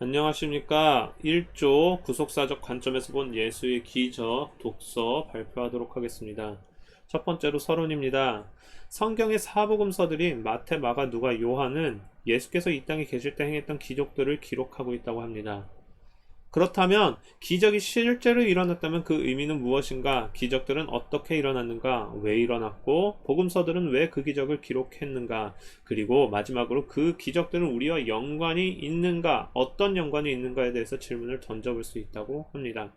안녕하십니까. 1조 구속사적 관점에서 본 예수의 기적 독서 발표하도록 하겠습니다. 첫 번째로 서론입니다. 성경의 사복음서들이 마태, 마가, 누가, 요한은 예수께서 이 땅에 계실 때 행했던 기적들을 기록하고 있다고 합니다. 그렇다면 기적이 실제로 일어났다면 그 의미는 무엇인가? 기적들은 어떻게 일어났는가? 왜 일어났고 복음서들은 왜 그 기적을 기록했는가? 그리고 마지막으로 그 기적들은 우리와 연관이 있는가? 어떤 연관이 있는가에 대해서 질문을 던져볼 수 있다고 합니다.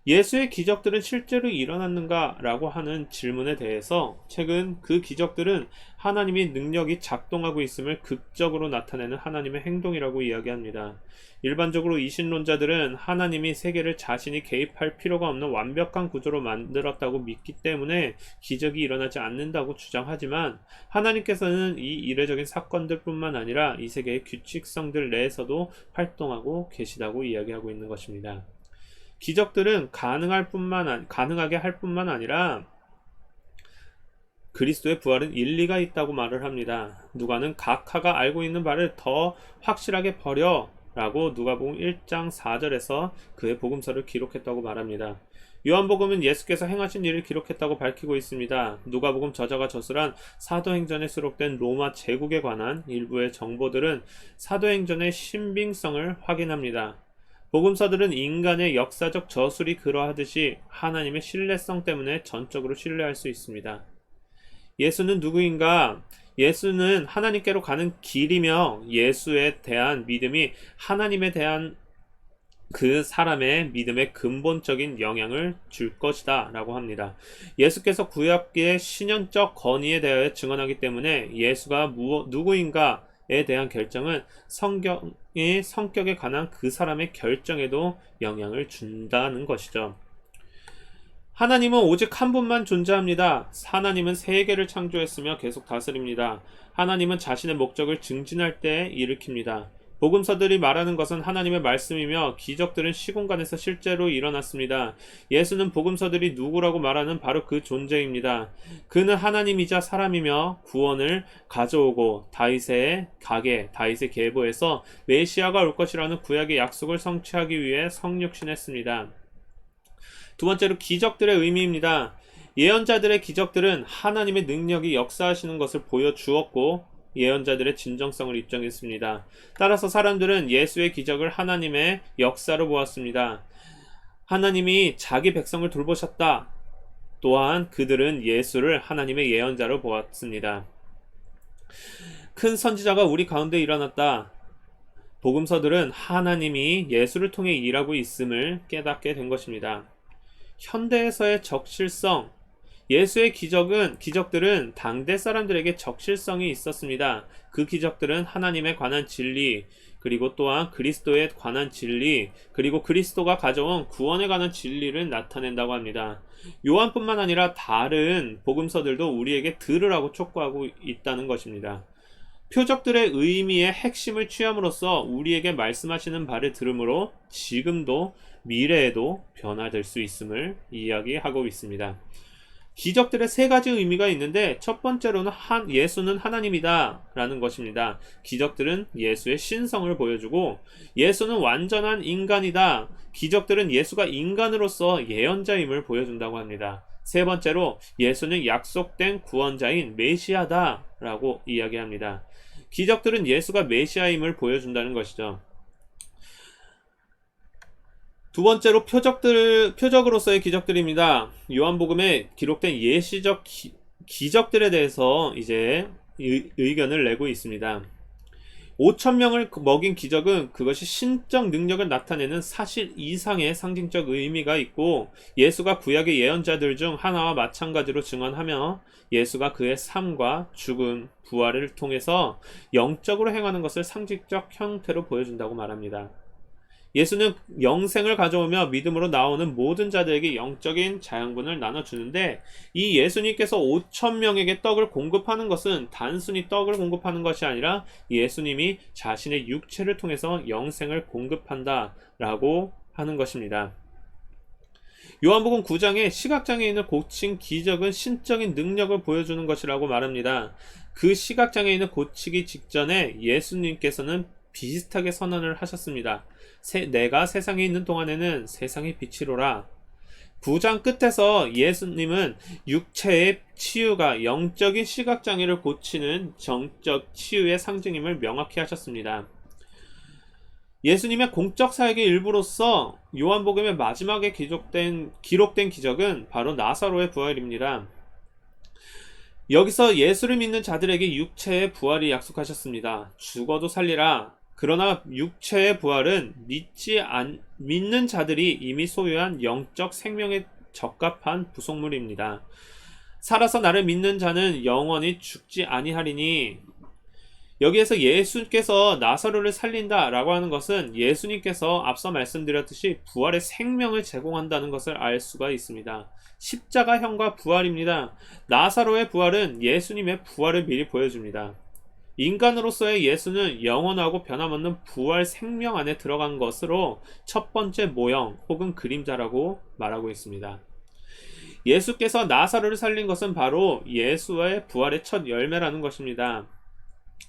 예수의 기적들은 실제로 일어났는가? 라고 하는 질문에 대해서 최근 그 기적들은 하나님의 능력이 작동하고 있음을 극적으로 나타내는 하나님의 행동이라고 이야기합니다. 일반적으로 이신론자들은 하나님이 세계를 자신이 개입할 필요가 없는 완벽한 구조로 만들었다고 믿기 때문에 기적이 일어나지 않는다고 주장하지만 하나님께서는 이 이례적인 사건들 뿐만 아니라 이 세계의 규칙성들 내에서도 활동하고 계시다고 이야기하고 있는 것입니다. 기적들은 가능하게 할 뿐만 아니라 그리스도의 부활은 일리가 있다고 말을 합니다. 누가는 각하가 알고 있는 바를 더 확실하게 버려 라고 누가복음 1장 4절에서 그의 복음서를 기록했다고 말합니다. 요한복음은 예수께서 행하신 일을 기록했다고 밝히고 있습니다. 누가복음 저자가 저술한 사도행전에 수록된 로마 제국에 관한 일부의 정보들은 사도행전의 신빙성을 확인합니다. 복음서들은 인간의 역사적 저술이 그러하듯이 하나님의 신뢰성 때문에 전적으로 신뢰할 수 있습니다. 예수는 누구인가? 예수는 하나님께로 가는 길이며 예수에 대한 믿음이 하나님에 대한 그 사람의 믿음에 근본적인 영향을 줄 것이다 라고 합니다. 예수께서 구약의 신현적 권위에 대하여 증언하기 때문에 예수가 누구인가에 대한 결정은 성경의 성격에 관한 그 사람의 결정에도 영향을 준다는 것이죠. 하나님은 오직 한 분만 존재합니다. 하나님은 세계를 창조했으며 계속 다스립니다. 하나님은 자신의 목적을 증진할 때 일으킵니다. 복음서들이 말하는 것은 하나님의 말씀이며 기적들은 시공간에서 실제로 일어났습니다. 예수는 복음서들이 누구라고 말하는 바로 그 존재입니다. 그는 하나님이자 사람이며 구원을 가져오고 다윗의 계보에서 메시아가 올 것이라는 구약의 약속을 성취하기 위해 성육신했습니다. 두 번째로 기적들의 의미입니다. 예언자들의 기적들은 하나님의 능력이 역사하시는 것을 보여주었고 예언자들의 진정성을 입증했습니다. 따라서 사람들은 예수의 기적을 하나님의 역사로 보았습니다. 하나님이 자기 백성을 돌보셨다. 또한 그들은 예수를 하나님의 예언자로 보았습니다. 큰 선지자가 우리 가운데 일어났다. 복음서들은 하나님이 예수를 통해 일하고 있음을 깨닫게 된 것입니다. 현대에서의 적실성, 예수의 기적들은 당대 사람들에게 적실성이 있었습니다. 그 기적들은 하나님에 관한 진리, 그리고 또한 그리스도에 관한 진리, 그리고 그리스도가 가져온 구원에 관한 진리를 나타낸다고 합니다. 요한뿐만 아니라 다른 복음서들도 우리에게 들으라고 촉구하고 있다는 것입니다. 표적들의 의미의 핵심을 취함으로써 우리에게 말씀하시는 바를 들으므로 지금도 미래에도 변화될 수 있음을 이야기하고 있습니다. 기적들의 세 가지 의미가 있는데 첫 번째로는 예수는 하나님이다 라는 것입니다. 기적들은 예수의 신성을 보여주고 예수는 완전한 인간이다. 기적들은 예수가 인간으로서 예언자임을 보여준다고 합니다. 세 번째로 예수는 약속된 구원자인 메시아다 라고 이야기합니다. 기적들은 예수가 메시아임을 보여준다는 것이죠. 두 번째로 표적으로서의 기적들입니다. 요한복음에 기록된 예시적 기적들에 대해서 이제 의견을 내고 있습니다. 5,000명을 먹인 기적은 그것이 신적 능력을 나타내는 사실 이상의 상징적 의미가 있고 예수가 구약의 예언자들 중 하나와 마찬가지로 증언하며 예수가 그의 삶과 죽음, 부활을 통해서 영적으로 행하는 것을 상징적 형태로 보여준다고 말합니다. 예수는 영생을 가져오며 믿음으로 나오는 모든 자들에게 영적인 자양분을 나눠주는데 이 예수님께서 5,000명에게 떡을 공급하는 것은 단순히 떡을 공급하는 것이 아니라 예수님이 자신의 육체를 통해서 영생을 공급한다 라고 하는 것입니다. 요한복음 9장에 시각장애인을 고친 기적은 신적인 능력을 보여주는 것이라고 말합니다. 그 시각장애인을 고치기 직전에 예수님께서는 비슷하게 선언을 하셨습니다. 내가 세상에 있는 동안에는 세상의 빛이로라. 9장 끝에서 예수님은 육체의 치유가 영적인 시각장애를 고치는 정적 치유의 상징임을 명확히 하셨습니다. 예수님의 공적 사역의 일부로서 요한복음의 마지막에 기록된 기적은 바로 나사로의 부활입니다. 여기서 예수를 믿는 자들에게 육체의 부활이 약속하셨습니다. 죽어도 살리라. 그러나 육체의 부활은 믿는 자들이 이미 소유한 영적 생명에 적합한 부속물입니다. 살아서 나를 믿는 자는 영원히 죽지 아니하리니. 여기에서 예수께서 나사로를 살린다 라고 하는 것은 예수님께서 앞서 말씀드렸듯이 부활의 생명을 제공한다는 것을 알 수가 있습니다. 십자가형과 부활입니다. 나사로의 부활은 예수님의 부활을 미리 보여줍니다. 인간으로서의 예수는 영원하고 변함없는 부활 생명 안에 들어간 것으로 첫 번째 모형 혹은 그림자라고 말하고 있습니다. 예수께서 나사로를 살린 것은 바로 예수의 부활의 첫 열매라는 것입니다.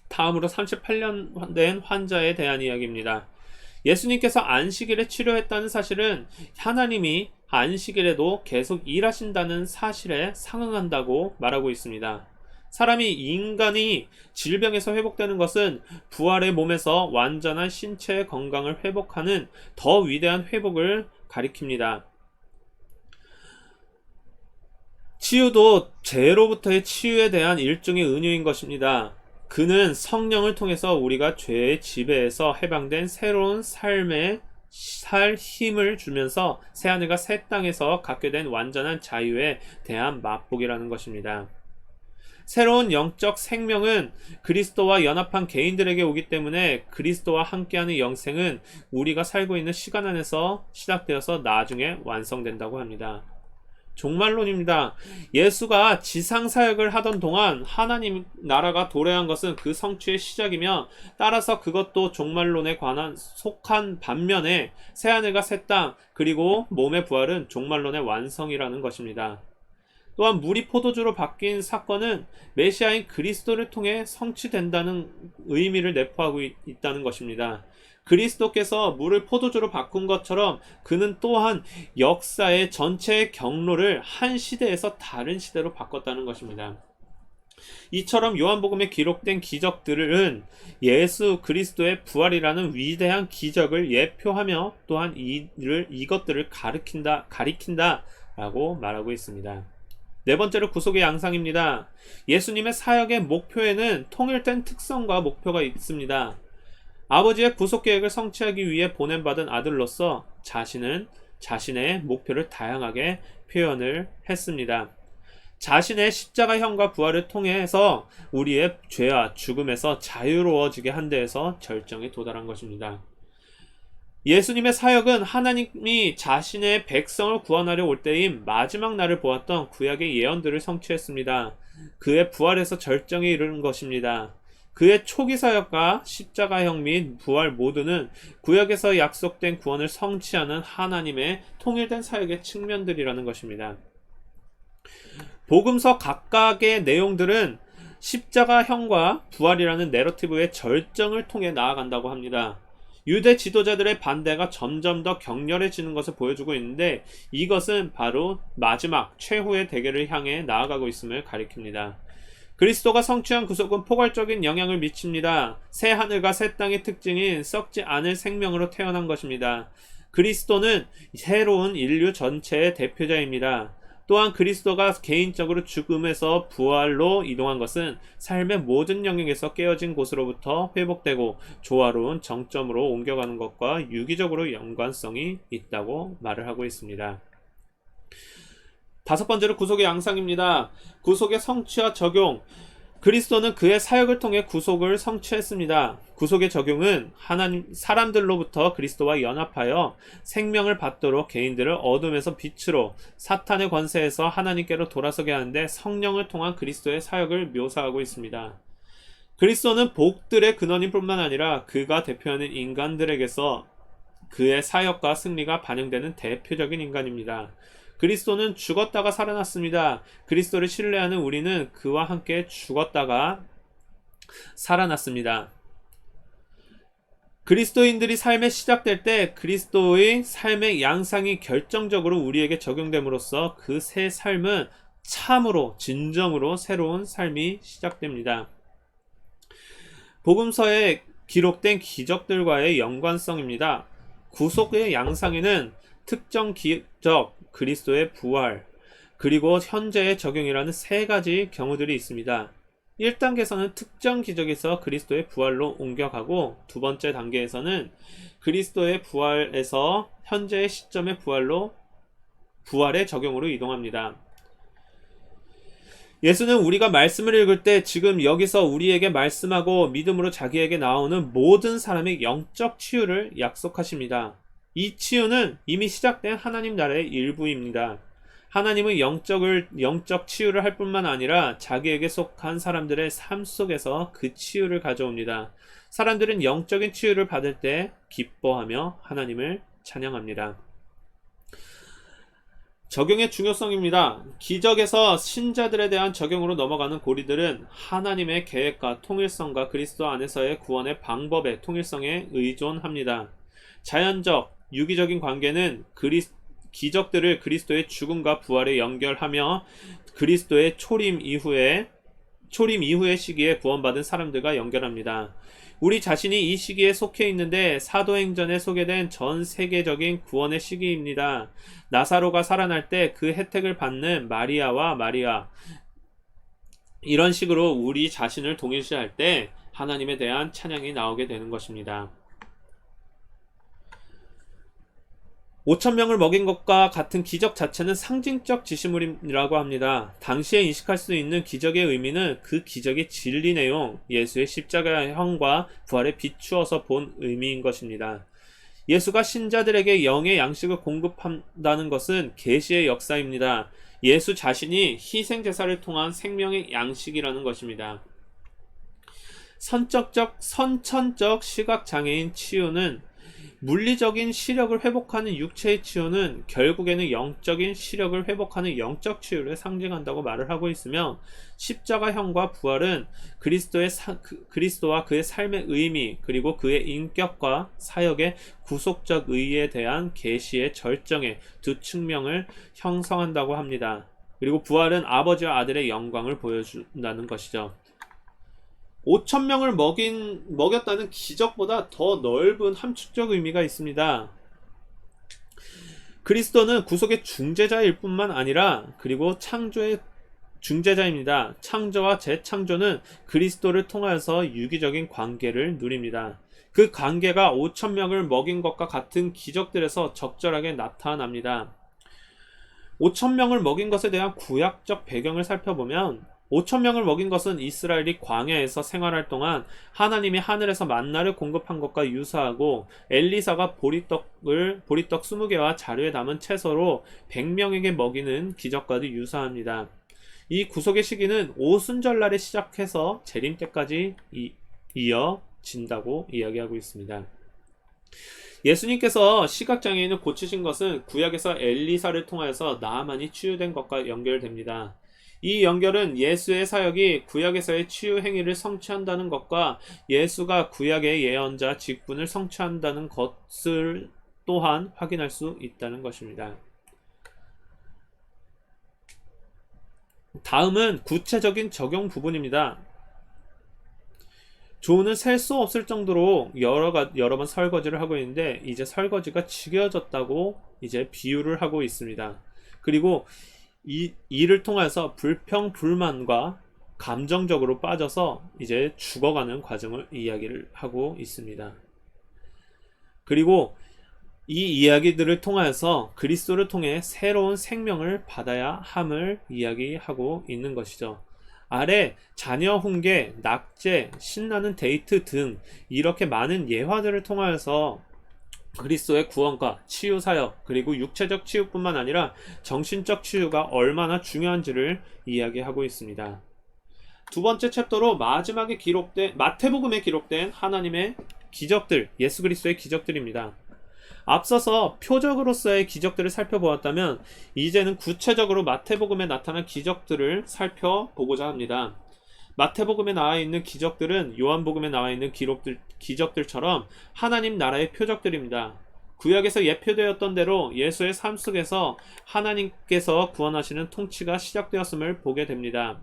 다음으로 38년 된 환자에 대한 이야기입니다. 예수님께서 안식일에 치료했다는 사실은 하나님이 안식일에도 계속 일하신다는 사실에 상응한다고 말하고 있습니다. 인간이 질병에서 회복되는 것은 부활의 몸에서 완전한 신체의 건강을 회복하는 더 위대한 회복을 가리킵니다. 치유도 죄로부터의 치유에 대한 일종의 은유인 것입니다. 그는 성령을 통해서 우리가 죄의 지배에서 해방된 새로운 삶에 살 힘을 주면서 새하늘과 새 땅에서 갖게 된 완전한 자유에 대한 맛보기라는 것입니다. 새로운 영적 생명은 그리스도와 연합한 개인들에게 오기 때문에 그리스도와 함께하는 영생은 우리가 살고 있는 시간 안에서 시작되어서 나중에 완성된다고 합니다. 종말론입니다. 예수가 지상 사역을 하던 동안 하나님 나라가 도래한 것은 그 성취의 시작이며 따라서 그것도 종말론에 관한 속한 반면에 새하늘과 새 땅 그리고 몸의 부활은 종말론의 완성이라는 것입니다. 또한 물이 포도주로 바뀐 사건은 메시아인 그리스도를 통해 성취된다는 의미를 내포하고 있다는 것입니다. 그리스도께서 물을 포도주로 바꾼 것처럼 그는 또한 역사의 전체의 경로를 한 시대에서 다른 시대로 바꿨다는 것입니다. 이처럼 요한복음에 기록된 기적들은 예수 그리스도의 부활이라는 위대한 기적을 예표하며 또한 이것들을 가리킨다라고 말하고 있습니다. 네 번째로 구속의 양상입니다. 예수님의 사역의 목표에는 통일된 특성과 목표가 있습니다. 아버지의 구속 계획을 성취하기 위해 보냄받은 아들로서 자신의 목표를 다양하게 표현을 했습니다. 자신의 십자가형과 부활을 통해서 우리의 죄와 죽음에서 자유로워지게 한 데에서 절정에 도달한 것입니다. 예수님의 사역은 하나님이 자신의 백성을 구원하려 올 때인 마지막 날을 보았던 구약의 예언들을 성취했습니다. 그의 부활에서 절정에 이르는 것입니다. 그의 초기 사역과 십자가형 및 부활 모두는 구약에서 약속된 구원을 성취하는 하나님의 통일된 사역의 측면들이라는 것입니다. 복음서 각각의 내용들은 십자가형과 부활이라는 내러티브의 절정을 통해 나아간다고 합니다. 유대 지도자들의 반대가 점점 더 격렬해지는 것을 보여주고 있는데 이것은 바로 마지막 최후의 대계를 향해 나아가고 있음을 가리킵니다. 그리스도가 성취한 구속은 포괄적인 영향을 미칩니다. 새 하늘과 새 땅의 특징인 썩지 않을 생명으로 태어난 것입니다. 그리스도는 새로운 인류 전체의 대표자입니다. 또한 그리스도가 개인적으로 죽음에서 부활로 이동한 것은 삶의 모든 영역에서 깨어진 곳으로부터 회복되고 조화로운 정점으로 옮겨가는 것과 유기적으로 연관성이 있다고 말을 하고 있습니다. 다섯 번째로 구속의 양상입니다. 구속의 성취와 적용. 그리스도는 그의 사역을 통해 구속을 성취했습니다. 구속의 적용은 사람들로부터 그리스도와 연합하여 생명을 받도록 개인들을 어둠에서 빛으로 사탄의 권세에서 하나님께로 돌아서게 하는데 성령을 통한 그리스도의 사역을 묘사하고 있습니다. 그리스도는 복들의 근원인 뿐만 아니라 그가 대표하는 인간들에게서 그의 사역과 승리가 반영되는 대표적인 인간입니다. 그리스도는 죽었다가 살아났습니다. 그리스도를 신뢰하는 우리는 그와 함께 죽었다가 살아났습니다. 그리스도인들이 삶에 시작될 때 그리스도의 삶의 양상이 결정적으로 우리에게 적용됨으로써 그 새 삶은 참으로 진정으로 새로운 삶이 시작됩니다. 복음서에 기록된 기적들과의 연관성입니다. 구속의 양상에는 특정 기적, 그리스도의 부활, 그리고 현재의 적용이라는 세 가지 경우들이 있습니다. 1단계에서는 특정 기적에서 그리스도의 부활로 옮겨가고, 두 번째 단계에서는 그리스도의 부활에서 현재의 시점의 부활의 적용으로 이동합니다. 예수는 우리가 말씀을 읽을 때 지금 여기서 우리에게 말씀하고 믿음으로 자기에게 나오는 모든 사람의 영적 치유를 약속하십니다. 이 치유는 이미 시작된 하나님 나라의 일부입니다. 하나님은 영적 치유를 할 뿐만 아니라 자기에게 속한 사람들의 삶 속에서 그 치유를 가져옵니다. 사람들은 영적인 치유를 받을 때 기뻐하며 하나님을 찬양합니다. 적용의 중요성입니다. 기적에서 신자들에 대한 적용으로 넘어가는 고리들은 하나님의 계획과 통일성과 그리스도 안에서의 구원의 방법의 통일성에 의존합니다. 자연적, 유기적인 관계는 기적들을 그리스도의 죽음과 부활에 연결하며 그리스도의 초림 이후의 시기에 구원받은 사람들과 연결합니다. 우리 자신이 이 시기에 속해 있는데 사도행전에 소개된 전 세계적인 구원의 시기입니다. 나사로가 살아날 때 그 혜택을 받는 마리아, 이런 식으로 우리 자신을 동일시할 때 하나님에 대한 찬양이 나오게 되는 것입니다. 5,000명을 먹인 것과 같은 기적 자체는 상징적 지시물이라고 합니다. 당시에 인식할 수 있는 기적의 의미는 그 기적의 진리 내용, 예수의 십자가형과 부활에 비추어서 본 의미인 것입니다. 예수가 신자들에게 영의 양식을 공급한다는 것은 계시의 역사입니다. 예수 자신이 희생제사를 통한 생명의 양식이라는 것입니다. 선천적 시각장애인 치유는 물리적인 시력을 회복하는 육체의 치유는 결국에는 영적인 시력을 회복하는 영적 치유를 상징한다고 말을 하고 있으며, 십자가형과 부활은 그리스도와 그의 삶의 의미, 그리고 그의 인격과 사역의 구속적 의의에 대한 계시의 절정의 두 측면을 형성한다고 합니다. 그리고 부활은 아버지와 아들의 영광을 보여준다는 것이죠. 5,000명을 먹였다는 기적보다 더 넓은 함축적 의미가 있습니다. 그리스도는 구속의 중재자일 뿐만 아니라 그리고 창조의 중재자입니다. 창조와 재창조는 그리스도를 통하여서 유기적인 관계를 누립니다. 그 관계가 5,000명을 먹인 것과 같은 기적들에서 적절하게 나타납니다. 5,000명을 먹인 것에 대한 구약적 배경을 살펴보면 5,000명을 먹인 것은 이스라엘이 광야에서 생활할 동안 하나님이 하늘에서 만나를 공급한 것과 유사하고, 엘리사가 보리떡 20개와 자루에 담은 채소로 100명에게 먹이는 기적과도 유사합니다. 이 구속의 시기는 오순절날에 시작해서 재림 때까지 이어진다고 이야기하고 있습니다. 예수님께서 시각장애인을 고치신 것은 구약에서 엘리사를 통하여서 나아만이 치유된 것과 연결됩니다. 이 연결은 예수의 사역이 구약에서의 치유 행위를 성취한다는 것과 예수가 구약의 예언자 직분을 성취한다는 것을 또한 확인할 수 있다는 것입니다. 다음은 구체적인 적용 부분입니다. 조는 셀 수 없을 정도로 여러 번 설거지를 하고 있는데 이제 설거지가 지겨졌다고 이제 비유를 하고 있습니다. 그리고 이를 통해서 불평불만과 감정적으로 빠져서 이제 죽어가는 과정을 이야기를 하고 있습니다. 그리고 이 이야기들을 통해서 그리스도를 통해 새로운 생명을 받아야 함을 이야기하고 있는 것이죠. 아래 자녀 훈계, 낙제, 신나는 데이트 등 이렇게 많은 예화들을 통하여서 그리스도의 구원과 치유 사역, 그리고 육체적 치유뿐만 아니라 정신적 치유가 얼마나 중요한지를 이야기하고 있습니다. 두 번째 챕터로 마지막에 마태복음에 기록된 하나님의 기적들, 예수 그리스도의 기적들입니다. 앞서서 표적으로서의 기적들을 살펴보았다면 이제는 구체적으로 마태복음에 나타난 기적들을 살펴보고자 합니다. 마태복음에 나와 있는 기적들은 요한복음에 나와 있는 기적들처럼 하나님 나라의 표적들입니다. 구약에서 예표되었던 대로 예수의 삶 속에서 하나님께서 구원하시는 통치가 시작되었음을 보게 됩니다.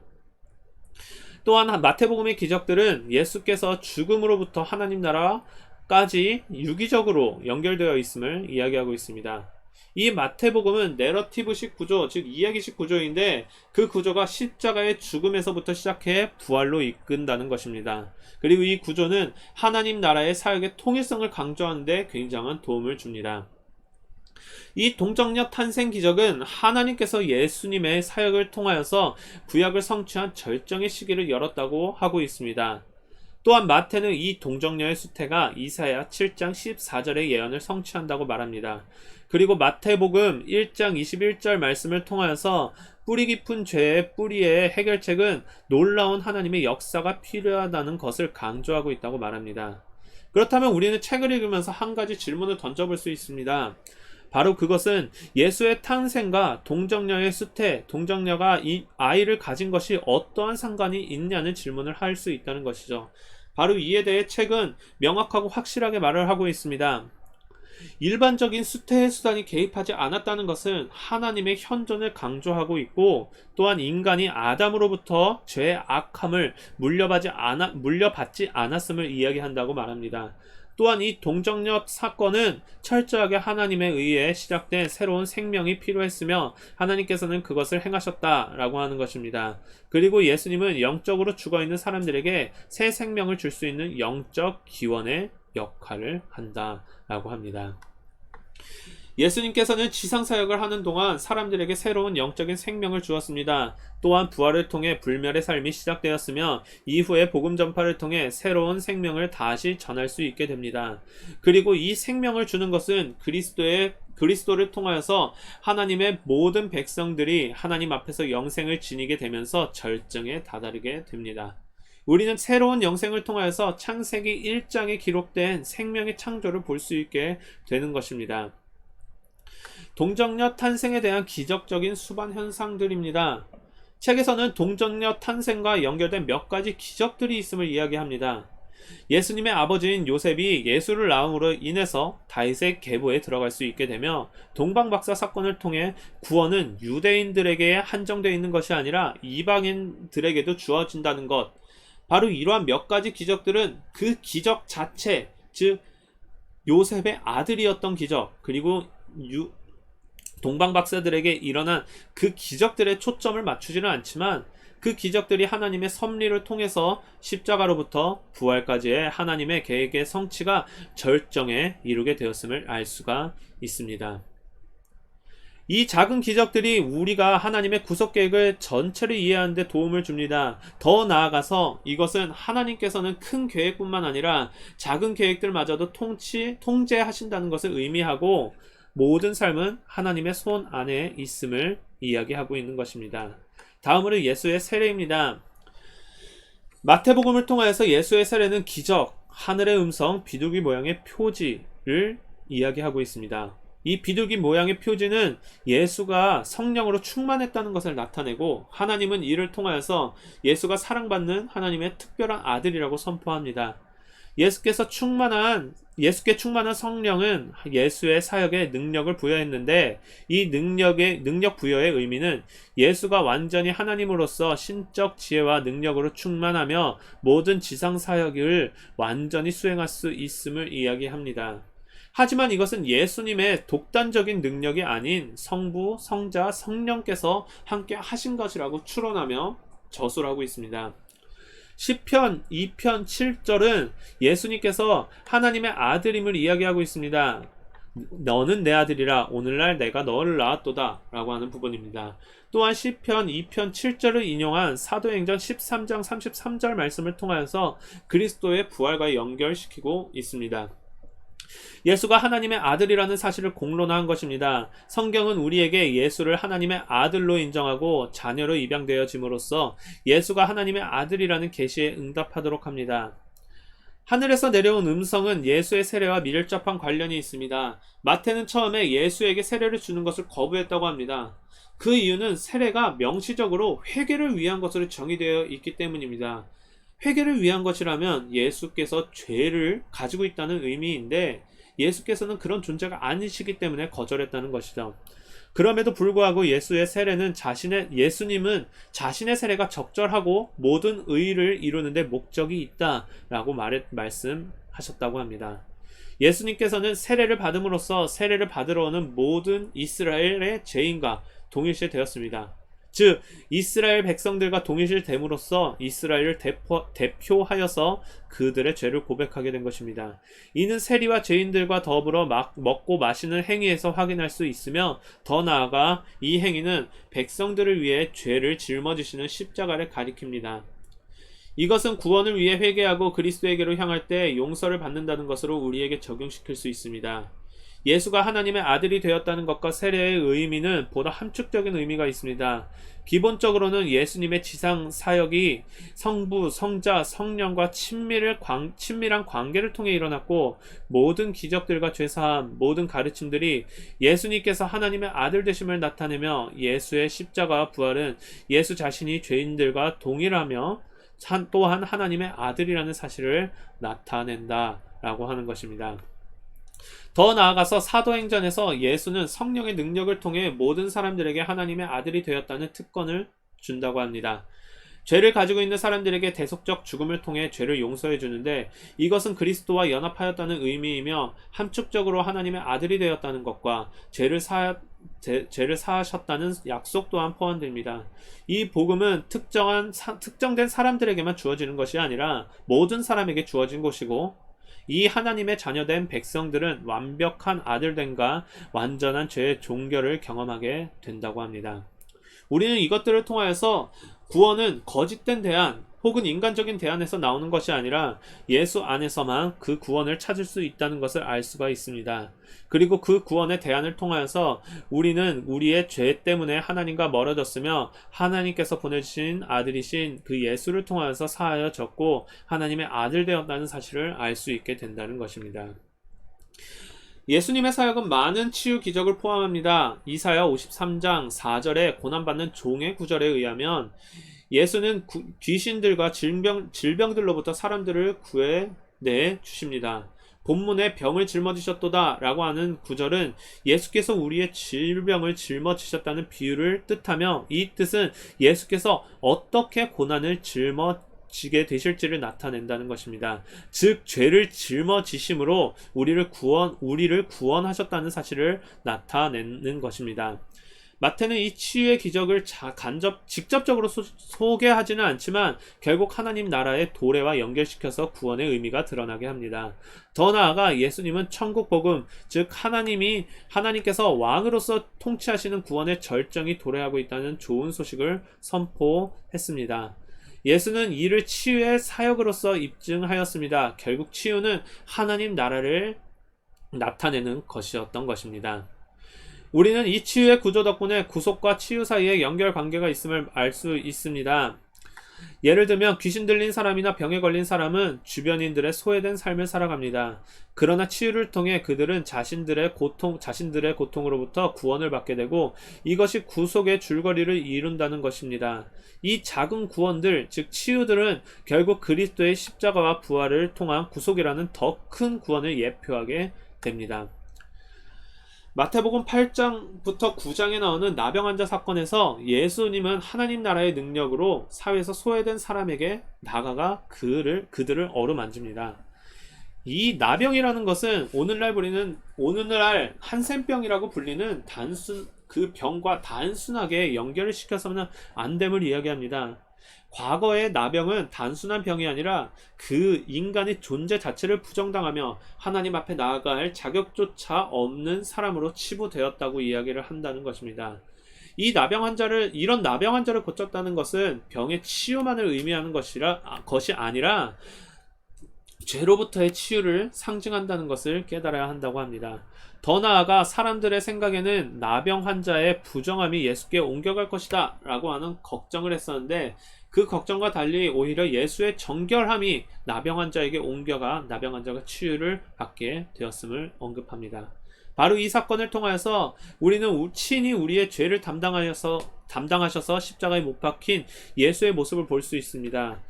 또한 마태복음의 기적들은 예수께서 죽음으로부터 하나님 나라까지 유기적으로 연결되어 있음을 이야기하고 있습니다. 이 마태복음은 내러티브식 구조, 즉 이야기식 구조인데 그 구조가 십자가의 죽음에서부터 시작해 부활로 이끈다는 것입니다. 그리고 이 구조는 하나님 나라의 사역의 통일성을 강조하는 데 굉장한 도움을 줍니다. 이 동정녀 탄생 기적은 하나님께서 예수님의 사역을 통하여서 구약을 성취한 절정의 시기를 열었다고 하고 있습니다. 또한 마태는 이 동정녀의 수태가 이사야 7장 14절의 예언을 성취한다고 말합니다. 그리고 마태복음 1장 21절 말씀을 통하여서 뿌리 깊은 죄의 뿌리의 해결책은 놀라운 하나님의 역사가 필요하다는 것을 강조하고 있다고 말합니다. 그렇다면 우리는 책을 읽으면서 한 가지 질문을 던져볼 수 있습니다. 바로 그것은 예수의 탄생과 동정녀의 수태, 동정녀가 이 아이를 가진 것이 어떠한 상관이 있냐는 질문을 할 수 있다는 것이죠. 바로 이에 대해 책은 명확하고 확실하게 말을 하고 있습니다. 일반적인 수태의 수단이 개입하지 않았다는 것은 하나님의 현존을 강조하고 있고, 또한 인간이 아담으로부터 죄의 악함을 물려받지 않았음을 이야기한다고 말합니다. 또한 이 동정녀 사건은 철저하게 하나님에 의해 시작된 새로운 생명이 필요했으며 하나님께서는 그것을 행하셨다라고 하는 것입니다. 그리고 예수님은 영적으로 죽어있는 사람들에게 새 생명을 줄 수 있는 영적 기원의 역할을 한다라고 합니다. 예수님께서는 지상사역을 하는 동안 사람들에게 새로운 영적인 생명을 주었습니다. 또한 부활을 통해 불멸의 삶이 시작되었으며 이후에 복음 전파를 통해 새로운 생명을 다시 전할 수 있게 됩니다. 그리고 이 생명을 주는 것은 그리스도를 통하여서 하나님의 모든 백성들이 하나님 앞에서 영생을 지니게 되면서 절정에 다다르게 됩니다. 우리는 새로운 영생을 통하여서 창세기 1장에 기록된 생명의 창조를 볼 수 있게 되는 것입니다. 동정녀 탄생에 대한 기적적인 수반 현상들입니다. 책에서는 동정녀 탄생과 연결된 몇 가지 기적들이 있음을 이야기합니다. 예수님의 아버지인 요셉이 예수를 낳음으로 인해서 다윗의 계보에 들어갈 수 있게 되며, 동방박사 사건을 통해 구원은 유대인들에게 한정되어 있는 것이 아니라 이방인들에게도 주어진다는 것, 바로 이러한 몇 가지 기적들은 그 기적 자체, 즉 요셉의 아들이었던 기적, 그리고 동방박사들에게 일어난 그 기적들의 초점을 맞추지는 않지만 그 기적들이 하나님의 섭리를 통해서 십자가로부터 부활까지의 하나님의 계획의 성취가 절정에 이루게 되었음을 알 수가 있습니다. 이 작은 기적들이 우리가 하나님의 구속계획을 전체를 이해하는 데 도움을 줍니다. 더 나아가서 이것은 하나님께서는 큰 계획뿐만 아니라 작은 계획들마저도 통제하신다는 것을 의미하고, 모든 삶은 하나님의 손 안에 있음을 이야기하고 있는 것입니다. 다음으로 예수의 세례입니다. 마태복음을 통하여서 예수의 세례는 기적, 하늘의 음성, 비둘기 모양의 표지를 이야기하고 있습니다. 이 비둘기 모양의 표지는 예수가 성령으로 충만했다는 것을 나타내고, 하나님은 이를 통하여서 예수가 사랑받는 하나님의 특별한 아들이라고 선포합니다. 예수께 충만한 성령은 예수의 사역에 능력을 부여했는데, 이 능력 부여의 의미는 예수가 완전히 하나님으로서 신적 지혜와 능력으로 충만하며 모든 지상 사역을 완전히 수행할 수 있음을 이야기합니다. 하지만 이것은 예수님의 독단적인 능력이 아닌 성부, 성자, 성령께서 함께 하신 것이라고 추론하며 저술하고 있습니다. 시편 2편 7절은 예수님께서 하나님의 아들임을 이야기하고 있습니다. 너는 내 아들이라, 오늘날 내가 너를 낳았도다 라고 하는 부분입니다. 또한 시편 2편 7절을 인용한 사도행전 13장 33절 말씀을 통하여서 그리스도의 부활과 연결시키고 있습니다. 예수가 하나님의 아들이라는 사실을 공론화한 것입니다. 성경은 우리에게 예수를 하나님의 아들로 인정하고 자녀로 입양되어짐으로써 예수가 하나님의 아들이라는 계시에 응답하도록 합니다. 하늘에서 내려온 음성은 예수의 세례와 밀접한 관련이 있습니다. 마태는 처음에 예수에게 세례를 주는 것을 거부했다고 합니다. 그 이유는 세례가 명시적으로 회개를 위한 것으로 정의되어 있기 때문입니다. 회개를 위한 것이라면 예수께서 죄를 가지고 있다는 의미인데 예수께서는 그런 존재가 아니시기 때문에 거절했다는 것이죠. 그럼에도 불구하고 예수님은 자신의 세례가 적절하고 모든 의의를 이루는데 목적이 있다라고 말씀하셨다고 합니다. 예수님께서는 세례를 받음으로써 세례를 받으러 오는 모든 이스라엘의 죄인과 동일시 되었습니다. 즉 이스라엘 백성들과 동일시됨으로써 이스라엘을 대표하여서 그들의 죄를 고백하게 된 것입니다. 이는 세리와 죄인들과 더불어 먹고 마시는 행위에서 확인할 수 있으며 더 나아가 이 행위는 백성들을 위해 죄를 짊어지시는 십자가를 가리킵니다. 이것은 구원을 위해 회개하고 그리스도에게로 향할 때 용서를 받는다는 것으로 우리에게 적용시킬 수 있습니다. 예수가 하나님의 아들이 되었다는 것과 세례의 의미는 보다 함축적인 의미가 있습니다. 기본적으로는 예수님의 지상 사역이 성부, 성자, 성령과 친밀한 관계를 통해 일어났고 모든 기적들과 죄사함, 모든 가르침들이 예수님께서 하나님의 아들 되심을 나타내며 예수의 십자가와 부활은 예수 자신이 죄인들과 동일하며 또한 하나님의 아들이라는 사실을 나타낸다라고 하는 것입니다. 더 나아가서 사도행전에서 예수는 성령의 능력을 통해 모든 사람들에게 하나님의 아들이 되었다는 특권을 준다고 합니다. 죄를 가지고 있는 사람들에게 대속적 죽음을 통해 죄를 용서해 주는데 이것은 그리스도와 연합하였다는 의미이며 함축적으로 하나님의 아들이 되었다는 것과 죄를 사하셨다는 약속 또한 포함됩니다. 이 복음은 특정된 사람들에게만 주어지는 것이 아니라 모든 사람에게 주어진 것이고 이 하나님의 자녀된 백성들은 완벽한 아들됨과 완전한 죄의 종결을 경험하게 된다고 합니다. 우리는 이것들을 통하여서 구원은 거짓된 대안 혹은 인간적인 대안에서 나오는 것이 아니라 예수 안에서만 그 구원을 찾을 수 있다는 것을 알 수가 있습니다. 그리고 그 구원의 대안을 통하여서 우리는 우리의 죄 때문에 하나님과 멀어졌으며 하나님께서 보내주신 아들이신 그 예수를 통하여서 사하여졌고 하나님의 아들 되었다는 사실을 알 수 있게 된다는 것입니다. 예수님의 사역은 많은 치유 기적을 포함합니다. 이사야 53장 4절에 고난받는 종의 구절에 의하면 예수는 귀신들과 질병들로부터 사람들을 구해내 주십니다. 본문에 병을 짊어지셨도다 라고 하는 구절은 예수께서 우리의 질병을 짊어지셨다는 비유를 뜻하며 이 뜻은 예수께서 어떻게 고난을 짊어지게 되실지를 나타낸다는 것입니다. 즉 죄를 짊어지심으로 우리를 구원하셨다는 사실을 나타내는 것입니다. 마태는 이 치유의 기적을 직접적으로 소개하지는 않지만 결국 하나님 나라의 도래와 연결시켜서 구원의 의미가 드러나게 합니다. 더 나아가 예수님은 천국 복음, 즉 하나님께서 왕으로서 통치하시는 구원의 절정이 도래하고 있다는 좋은 소식을 선포했습니다. 예수는 이를 치유의 사역으로서 입증하였습니다. 결국 치유는 하나님 나라를 나타내는 것이었던 것입니다. 우리는 이 치유의 구조 덕분에 구속과 치유 사이에 연결 관계가 있음을 알 수 있습니다. 예를 들면 귀신 들린 사람이나 병에 걸린 사람은 주변인들의 소외된 삶을 살아갑니다. 그러나 치유를 통해 그들은 자신들의 고통으로부터 구원을 받게 되고 이것이 구속의 줄거리를 이룬다는 것입니다. 이 작은 구원들, 즉 치유들은 결국 그리스도의 십자가와 부활을 통한 구속이라는 더 큰 구원을 예표하게 됩니다. 마태복음 8장부터 9장에 나오는 나병 환자 사건에서 예수님은 하나님 나라의 능력으로 사회에서 소외된 사람에게 나가가 그들을 어루만집니다. 이 나병이라는 것은 오늘날 한센병이라고 불리는 그 병과 단순하게 연결을 시켜서는 안 됨을 이야기합니다. 과거의 나병은 단순한 병이 아니라 그 인간의 존재 자체를 부정당하며 하나님 앞에 나아갈 자격조차 없는 사람으로 치부되었다고 이야기를 한다는 것입니다. 이런 나병 환자를 고쳤다는 것은 병의 치유만을 의미하는 것이 아니라 죄로부터의 치유를 상징한다는 것을 깨달아야 한다고 합니다. 더 나아가 사람들의 생각에는 나병 환자의 부정함이 예수께 옮겨갈 것이다 라고 하는 걱정을 했었는데 그 걱정과 달리 오히려 예수의 정결함이 나병 환자에게 옮겨가 나병 환자가 치유를 받게 되었음을 언급합니다. 바로 이 사건을 통하여서 우리는 친히 우리의 죄를 담당하셔서 십자가에 못 박힌 예수의 모습을 볼 수 있습니다.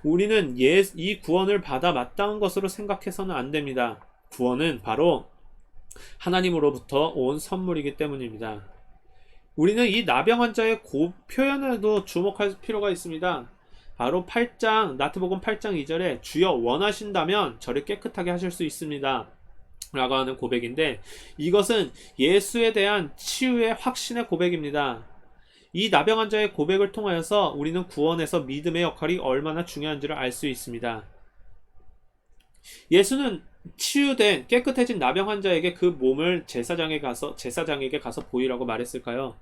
우리는 이 구원을 받아 마땅한 것으로 생각해서는 안 됩니다. 구원은 바로 하나님으로부터 온 선물이기 때문입니다. 우리는 이 나병 환자의 표현에도 주목할 필요가 있습니다. 바로 마태복음 8장 2절에 주여 원하신다면 저를 깨끗하게 하실 수 있습니다 라고 하는 고백인데, 이것은 예수에 대한 치유의 확신의 고백입니다. 이 나병 환자의 고백을 통하여서 우리는 구원에서 믿음의 역할이 얼마나 중요한지를 알 수 있습니다. 예수는 치유된 깨끗해진 나병 환자에게 그 몸을 제사장에게 가서 보이라고 말했을까요?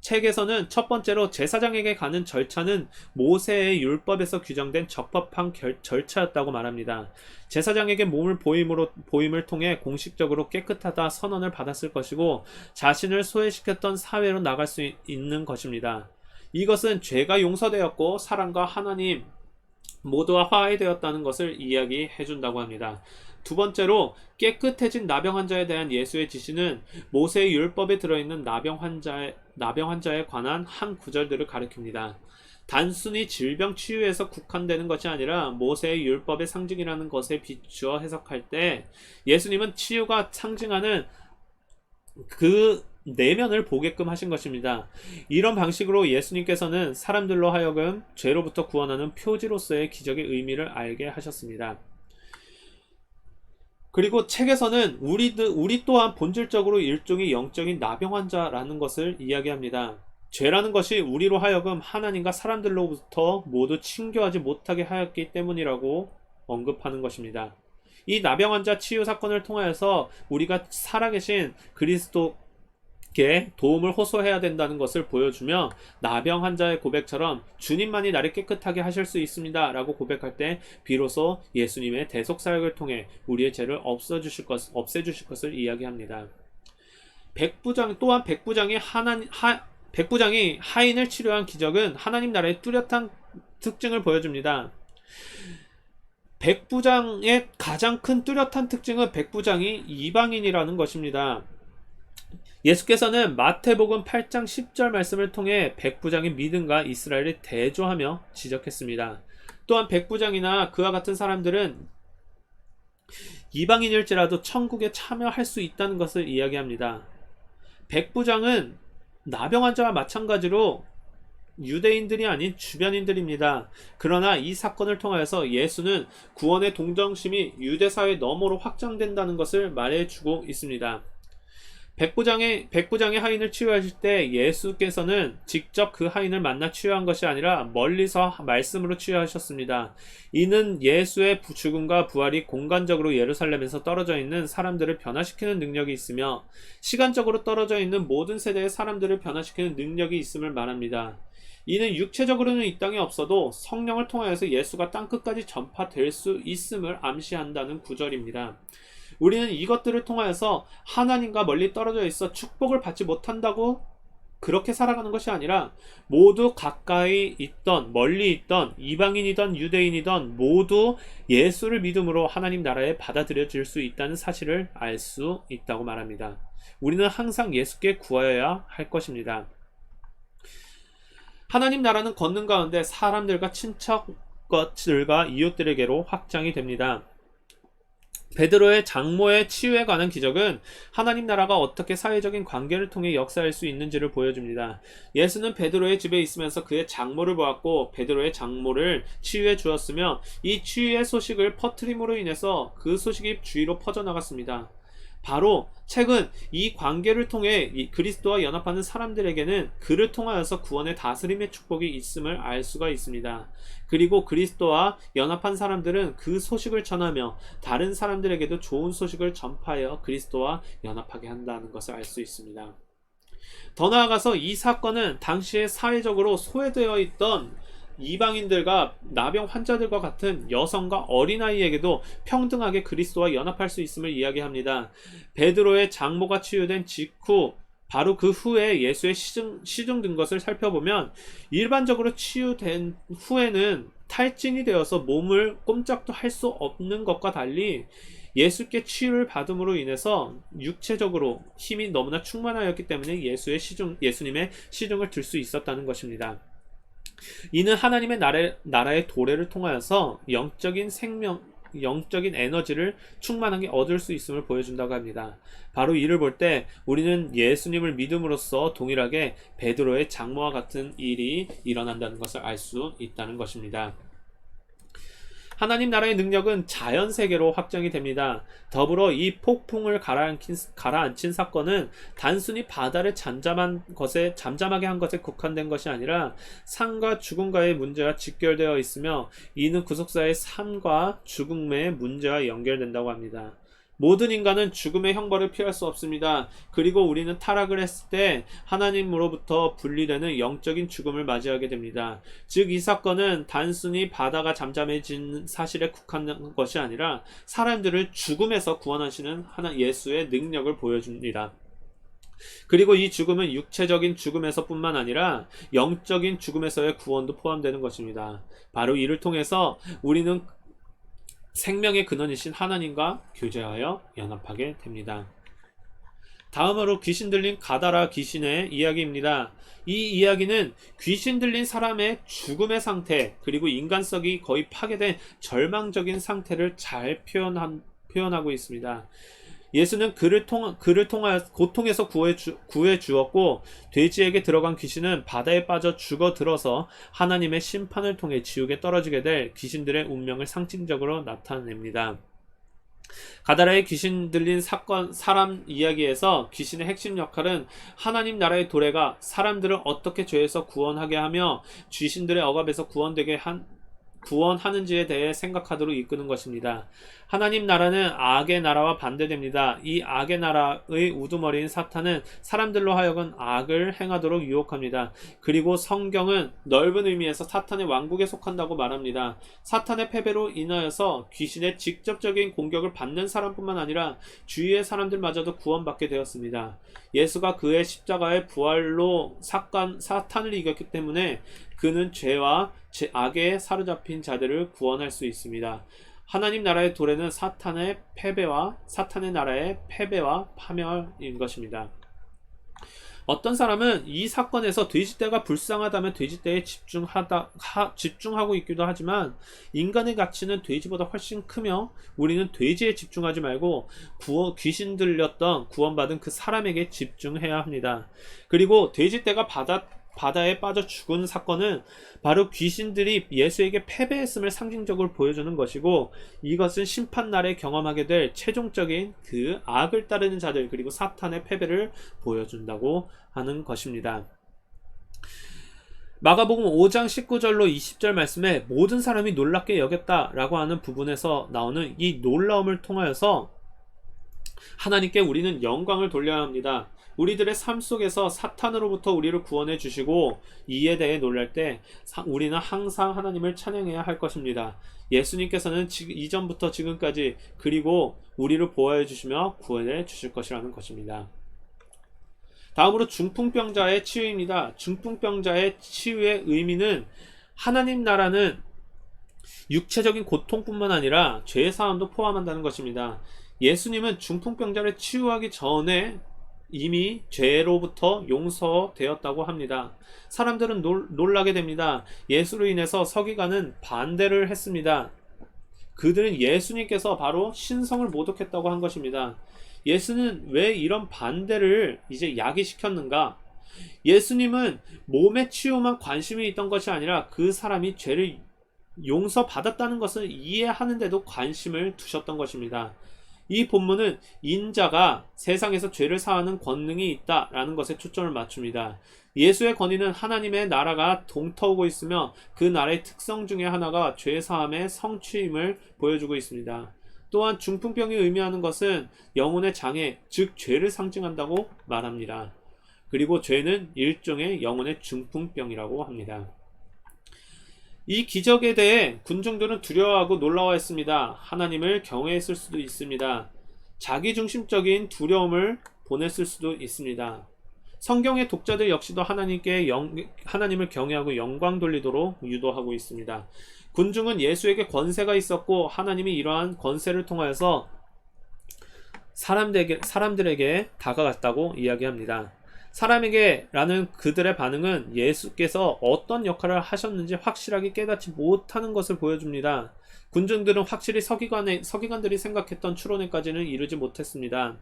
책에서는 첫 번째로 제사장에게 가는 절차는 모세의 율법에서 규정된 적법한 절차였다고 말합니다. 제사장에게 몸을 보임을 통해 공식적으로 깨끗하다 선언을 받았을 것이고 자신을 소외시켰던 사회로 나갈 수 있는 것입니다. 이것은 죄가 용서되었고 사랑과 하나님 모두와 화해되었다는 것을 이야기해 준다고 합니다. 두 번째로 깨끗해진 나병 환자에 대한 예수의 지시는 모세의 율법에 들어있는 나병 환자에 관한 한 구절들을 가리킵니다. 단순히 질병 치유에서 국한되는 것이 아니라 모세의 율법의 상징이라는 것에 비추어 해석할 때 예수님은 치유가 상징하는 그 내면을 보게끔 하신 것입니다. 이런 방식으로 예수님께서는 사람들로 하여금 죄로부터 구원하는 표지로서의 기적의 의미를 알게 하셨습니다. 그리고 책에서는 우리 또한 본질적으로 일종의 영적인 나병 환자라는 것을 이야기합니다. 죄라는 것이 우리로 하여금 하나님과 사람들로부터 모두 친교하지 못하게 하였기 때문이라고 언급하는 것입니다. 이 나병 환자 치유 사건을 통하여서 우리가 살아계신 그리스도께 도움을 호소해야 된다는 것을 보여주며, 나병 환자의 고백처럼 주님만이 나를 깨끗하게 하실 수 있습니다 라고 고백할 때 비로소 예수님의 대속사역을 통해 우리의 죄를 없애주실 것을 이야기합니다. 백부장이 하인을 치료한 기적은 하나님 나라의 뚜렷한 특징을 보여줍니다. 백부장의 가장 큰 뚜렷한 특징은 백부장이 이방인이라는 것입니다. 예수께서는 마태복음 8장 10절 말씀을 통해 백부장의 믿음과 이스라엘을 대조하며 지적했습니다. 또한 백부장이나 그와 같은 사람들은 이방인일지라도 천국에 참여할 수 있다는 것을 이야기합니다. 백부장은 나병 환자와 마찬가지로 유대인들이 아닌 주변인들입니다. 그러나 이 사건을 통하여서 예수는 구원의 동정심이 유대사회 너머로 확장된다는 것을 말해주고 있습니다. 백부장의 하인을 치유하실 때 예수께서는 직접 그 하인을 만나 치유한 것이 아니라 멀리서 말씀으로 치유하셨습니다. 이는 예수의 죽음과 부활이 공간적으로 예루살렘에서 떨어져 있는 사람들을 변화시키는 능력이 있으며 시간적으로 떨어져 있는 모든 세대의 사람들을 변화시키는 능력이 있음을 말합니다. 이는 육체적으로는 이 땅에 없어도 성령을 통하여서 예수가 땅끝까지 전파될 수 있음을 암시한다는 구절입니다. 우리는 이것들을 통하여서 하나님과 멀리 떨어져 있어 축복을 받지 못한다고 그렇게 살아가는 것이 아니라 모두 가까이 있던 멀리 있던 이방인이던 유대인이던 모두 예수를 믿음으로 하나님 나라에 받아들여질 수 있다는 사실을 알 수 있다고 말합니다. 우리는 항상 예수께 구하여야 할 것입니다. 하나님 나라는 걷는 가운데 사람들과 친척들과 이웃들에게로 확장이 됩니다. 베드로의 장모의 치유에 관한 기적은 하나님 나라가 어떻게 사회적인 관계를 통해 역사할 수 있는지를 보여줍니다. 예수는 베드로의 집에 있으면서 그의 장모를 보았고 베드로의 장모를 치유해 주었으며 이 치유의 소식을 퍼뜨림으로 인해서 그 소식이 주위로 퍼져나갔습니다. 바로 책은 이 관계를 통해 그리스도와 연합하는 사람들에게는 그를 통하여서 구원의 다스림의 축복이 있음을 알 수가 있습니다. 그리고 그리스도와 연합한 사람들은 그 소식을 전하며 다른 사람들에게도 좋은 소식을 전파하여 그리스도와 연합하게 한다는 것을 알 수 있습니다. 더 나아가서 이 사건은 당시에 사회적으로 소외되어 있던 이방인들과 나병 환자들과 같은 여성과 어린아이에게도 평등하게 그리스도와 연합할 수 있음을 이야기합니다. 베드로의 장모가 치유된 직후 바로 그 후에 예수의 시중된 것을 살펴보면 일반적으로 치유된 후에는 탈진이 되어서 몸을 꼼짝도 할 수 없는 것과 달리 예수께 치유를 받음으로 인해서 육체적으로 힘이 너무나 충만하였기 때문에 예수님의 시중을 들 수 있었다는 것입니다. 이는 하나님의 나라의 도래를 통하여서 영적인 에너지를 충만하게 얻을 수 있음을 보여준다고 합니다. 바로 이를 볼 때 우리는 예수님을 믿음으로써 동일하게 베드로의 장모와 같은 일이 일어난다는 것을 알 수 있다는 것입니다. 하나님 나라의 능력은 자연 세계로 확장이 됩니다. 더불어 이 폭풍을 가라앉힌 사건은 단순히 바다를 잠잠하게 한 것에 국한된 것이 아니라 삶과 죽음과의 문제와 직결되어 있으며 이는 구속사의 삶과 죽음의 문제와 연결된다고 합니다. 모든 인간은 죽음의 형벌을 피할 수 없습니다. 그리고 우리는 타락을 했을 때 하나님으로부터 분리되는 영적인 죽음을 맞이하게 됩니다. 즉, 이 사건은 단순히 바다가 잠잠해진 사실에 국한된 것이 아니라 사람들을 죽음에서 구원하시는 예수의 능력을 보여줍니다. 그리고 이 죽음은 육체적인 죽음에서 뿐만 아니라 영적인 죽음에서의 구원도 포함되는 것입니다. 바로 이를 통해서 우리는 생명의 근원이신 하나님과 교제하여 연합하게 됩니다. 다음으로 귀신 들린 가다라 귀신의 이야기입니다. 이 이야기는 귀신 들린 사람의 죽음의 상태, 그리고 인간성이 거의 파괴된 절망적인 상태를 잘 표현하고 있습니다. 예수는 그를 통하여 고통에서 구해 주었고, 돼지에게 들어간 귀신은 바다에 빠져 죽어들어서 하나님의 심판을 통해 지옥에 떨어지게 될 귀신들의 운명을 상징적으로 나타냅니다. 가다라의 귀신 들린 사람 이야기에서 귀신의 핵심 역할은 하나님 나라의 도래가 사람들을 어떻게 죄에서 구원하게 하며 귀신들의 억압에서 구원하는지에 대해 생각하도록 이끄는 것입니다. 하나님 나라는 악의 나라와 반대됩니다. 이 악의 나라의 우두머리인 사탄은 사람들로 하여금 악을 행하도록 유혹합니다. 그리고 성경은 넓은 의미에서 사탄의 왕국에 속한다고 말합니다. 사탄의 패배로 인하여서 귀신의 직접적인 공격을 받는 사람뿐만 아니라 주위의 사람들마저도 구원받게 되었습니다. 예수가 그의 십자가의 부활로 사탄을 이겼기 때문에 그는 죄와 악에 사로잡힌 자들을 구원할 수 있습니다. 하나님 나라의 도래는 사탄의 나라의 패배와 파멸인 것입니다. 어떤 사람은 이 사건에서 돼지떼가 불쌍하다면 돼지떼에 집중하고 있기도 하지만 인간의 가치는 돼지보다 훨씬 크며 우리는 돼지에 집중하지 말고 귀신 들렸던 구원받은 그 사람에게 집중해야 합니다. 그리고 돼지떼가 바다에 빠져 죽은 사건은 바로 귀신들이 예수에게 패배했음을 상징적으로 보여주는 것이고, 이것은 심판날에 경험하게 될 최종적인 그 악을 따르는 자들, 그리고 사탄의 패배를 보여준다고 하는 것입니다. 마가복음 5장 19절로 20절 말씀에 모든 사람이 놀랍게 여겼다라고 하는 부분에서 나오는 이 놀라움을 통하여서 하나님께 우리는 영광을 돌려야 합니다. 우리들의 삶 속에서 사탄으로부터 우리를 구원해 주시고 이에 대해 놀랄 때 우리는 항상 하나님을 찬양해야 할 것입니다. 예수님께서는 이전부터 지금까지 그리고 우리를 보호해 주시며 구원해 주실 것이라는 것입니다. 다음으로 중풍병자의 치유입니다. 중풍병자의 치유의 의미는 하나님 나라는 육체적인 고통뿐만 아니라 죄의 사함도 포함한다는 것입니다. 예수님은 중풍병자를 치유하기 전에 이미 죄로부터 용서되었다고 합니다. 사람들은 놀라게 됩니다. 예수로 인해서 서기관은 반대를 했습니다. 그들은 예수님께서 바로 신성을 모독했다고 한 것입니다. 예수는 왜 이런 반대를 이제 야기시켰는가? 예수님은 몸의 치유만 관심이 있던 것이 아니라 그 사람이 죄를 용서받았다는 것을 이해하는데도 관심을 두셨던 것입니다. 이 본문은 인자가 세상에서 죄를 사하는 권능이 있다라는 것에 초점을 맞춥니다. 예수의 권위는 하나님의 나라가 동터오고 있으며 그 나라의 특성 중에 하나가 죄 사함의 성취임을 보여주고 있습니다. 또한 중풍병이 의미하는 것은 영혼의 장애, 즉 죄를 상징한다고 말합니다. 그리고 죄는 일종의 영혼의 중풍병이라고 합니다. 이 기적에 대해 군중들은 두려워하고 놀라워했습니다. 하나님을 경외했을 수도 있습니다. 자기중심적인 두려움을 보냈을 수도 있습니다. 성경의 독자들 역시도 하나님을 경외하고 영광 돌리도록 유도하고 있습니다. 군중은 예수에게 권세가 있었고 하나님이 이러한 권세를 통하여서 사람들에게 다가갔다고 이야기합니다. 사람에게라는 그들의 반응은 예수께서 어떤 역할을 하셨는지 확실하게 깨닫지 못하는 것을 보여줍니다. 군중들은 확실히 서기관들이 생각했던 추론에까지는 이르지 못했습니다.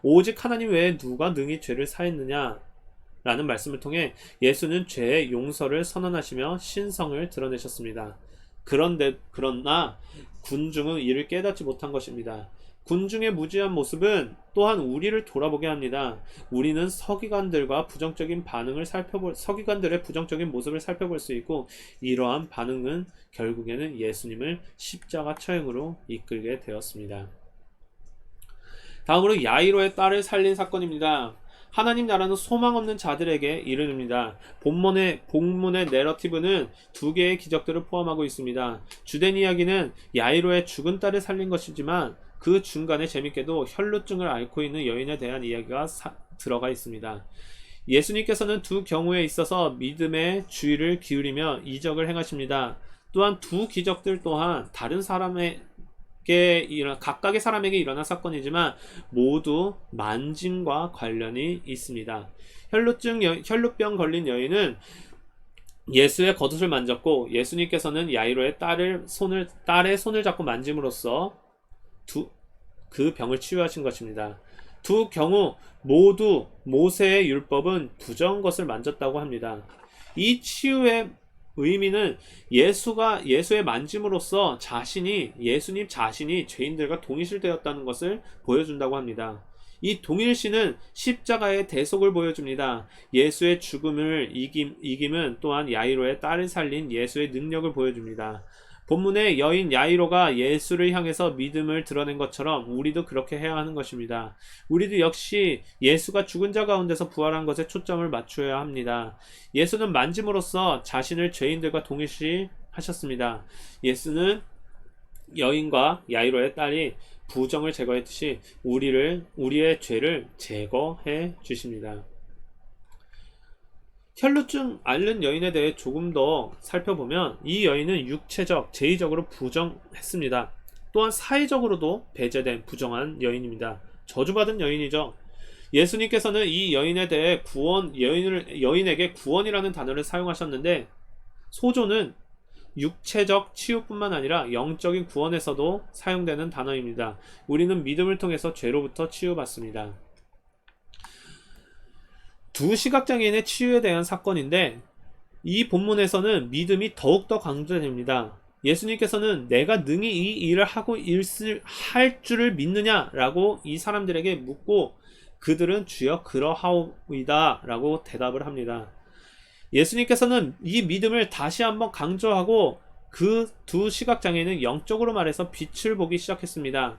오직 하나님 외에 누가 능히 죄를 사했느냐? 라는 말씀을 통해 예수는 죄의 용서를 선언하시며 신성을 드러내셨습니다. 그러나 군중은 이를 깨닫지 못한 것입니다. 군중의 무지한 모습은 또한 우리를 돌아보게 합니다. 우리는 서기관들의 부정적인 모습을 살펴볼 수 있고, 이러한 반응은 결국에는 예수님을 십자가 처형으로 이끌게 되었습니다. 다음으로 야이로의 딸을 살린 사건입니다. 하나님 나라는 소망 없는 자들에게 이르릅니다. 본문의 내러티브는 두 개의 기적들을 포함하고 있습니다. 주된 이야기는 야이로의 죽은 딸을 살린 것이지만 그 중간에 재밌게도 혈루증을 앓고 있는 여인에 대한 이야기가 들어가 있습니다. 예수님께서는 두 경우에 있어서 믿음의 주의를 기울이며 이적을 행하십니다. 또한 두 기적들 또한 각각의 사람에게 일어난 사건이지만 모두 만짐과 관련이 있습니다. 혈루병 걸린 여인은 예수의 겉옷을 만졌고, 예수님께서는 야이로의 딸의 손을 잡고 만짐으로써 그 병을 치유하신 것입니다. 두 경우 모두 모세의 율법은 부정한 것을 만졌다고 합니다. 이 치유의 의미는 예수의 만짐으로써 예수님 자신이 죄인들과 동일시되었다는 것을 보여준다고 합니다. 이 동일시는 십자가의 대속을 보여줍니다. 예수의 죽음을 이김은 또한 야이로의 딸을 살린 예수의 능력을 보여줍니다. 본문의 여인 야이로가 예수를 향해서 믿음을 드러낸 것처럼 우리도 그렇게 해야 하는 것입니다. 우리도 역시 예수가 죽은 자 가운데서 부활한 것에 초점을 맞춰야 합니다. 예수는 만짐으로써 자신을 죄인들과 동일시 하셨습니다. 예수는 여인과 야이로의 딸이 부정을 제거했듯이 우리의 죄를 제거해 주십니다. 혈루증 앓는 여인에 대해 조금 더 살펴보면 이 여인은 제의적으로 부정했습니다. 또한 사회적으로도 배제된 부정한 여인입니다. 저주받은 여인이죠. 예수님께서는 이 여인에 대해 여인에게 구원이라는 단어를 사용하셨는데, 소조는 육체적 치유뿐만 아니라 영적인 구원에서도 사용되는 단어입니다. 우리는 믿음을 통해서 죄로부터 치유받습니다. 두 시각장애인의 치유에 대한 사건인데, 이 본문에서는 믿음이 더욱더 강조됩니다. 예수님께서는 내가 능히 이 일을 할 줄을 믿느냐? 라고 이 사람들에게 묻고, 그들은 주여 그러하오이다 라고 대답을 합니다. 예수님께서는 이 믿음을 다시 한번 강조하고, 그 두 시각장애인은 영적으로 말해서 빛을 보기 시작했습니다.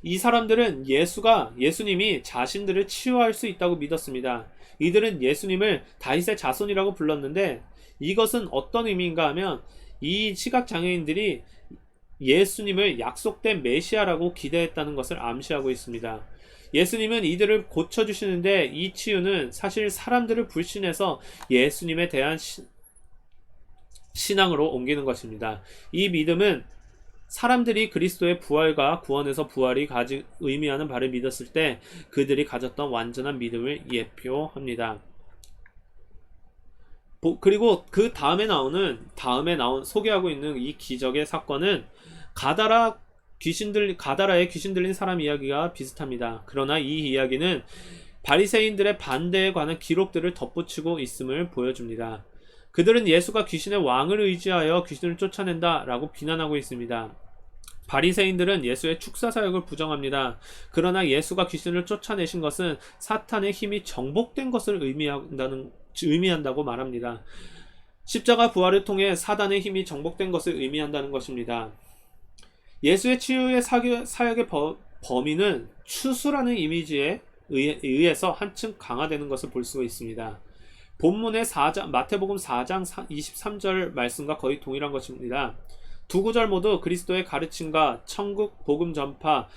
이 사람들은 예수님이 자신들을 치유할 수 있다고 믿었습니다. 이들은 예수님을 다윗의 자손이라고 불렀는데, 이것은 어떤 의미인가 하면 이 시각장애인들이 예수님을 약속된 메시아라고 기대했다는 것을 암시하고 있습니다. 예수님은 이들을 고쳐주시는데, 이 치유는 사실 사람들을 불신해서 예수님에 대한 신앙으로 옮기는 것입니다. 이 믿음은 사람들이 그리스도의 부활과 구원에서 부활이 의미하는 바를 믿었을 때 그들이 가졌던 완전한 믿음을 예표합니다. 그리고 그 다음에 소개하고 있는 이 기적의 사건은 가다라에 귀신 들린 사람 이야기가 비슷합니다. 그러나 이 이야기는 바리새인들의 반대에 관한 기록들을 덧붙이고 있음을 보여줍니다. 그들은 예수가 귀신의 왕을 의지하여 귀신을 쫓아낸다 라고 비난하고 있습니다. 바리새인들은 예수의 축사 사역을 부정합니다. 그러나 예수가 귀신을 쫓아내신 것은 사탄의 힘이 정복된 것을 의미한다고 말합니다. 십자가 부활을 통해 사단의 힘이 정복된 것을 의미한다는 것입니다. 예수의 치유의 사역의 범위는 추수라는 이미지에 의해서 한층 강화되는 것을 볼 수가 있습니다. 본문의 마태복음 4장 23절 말씀과 거의 동일한 것입니다. 두 구절 모두 그리스도의 가르침과 천국 복음 전파,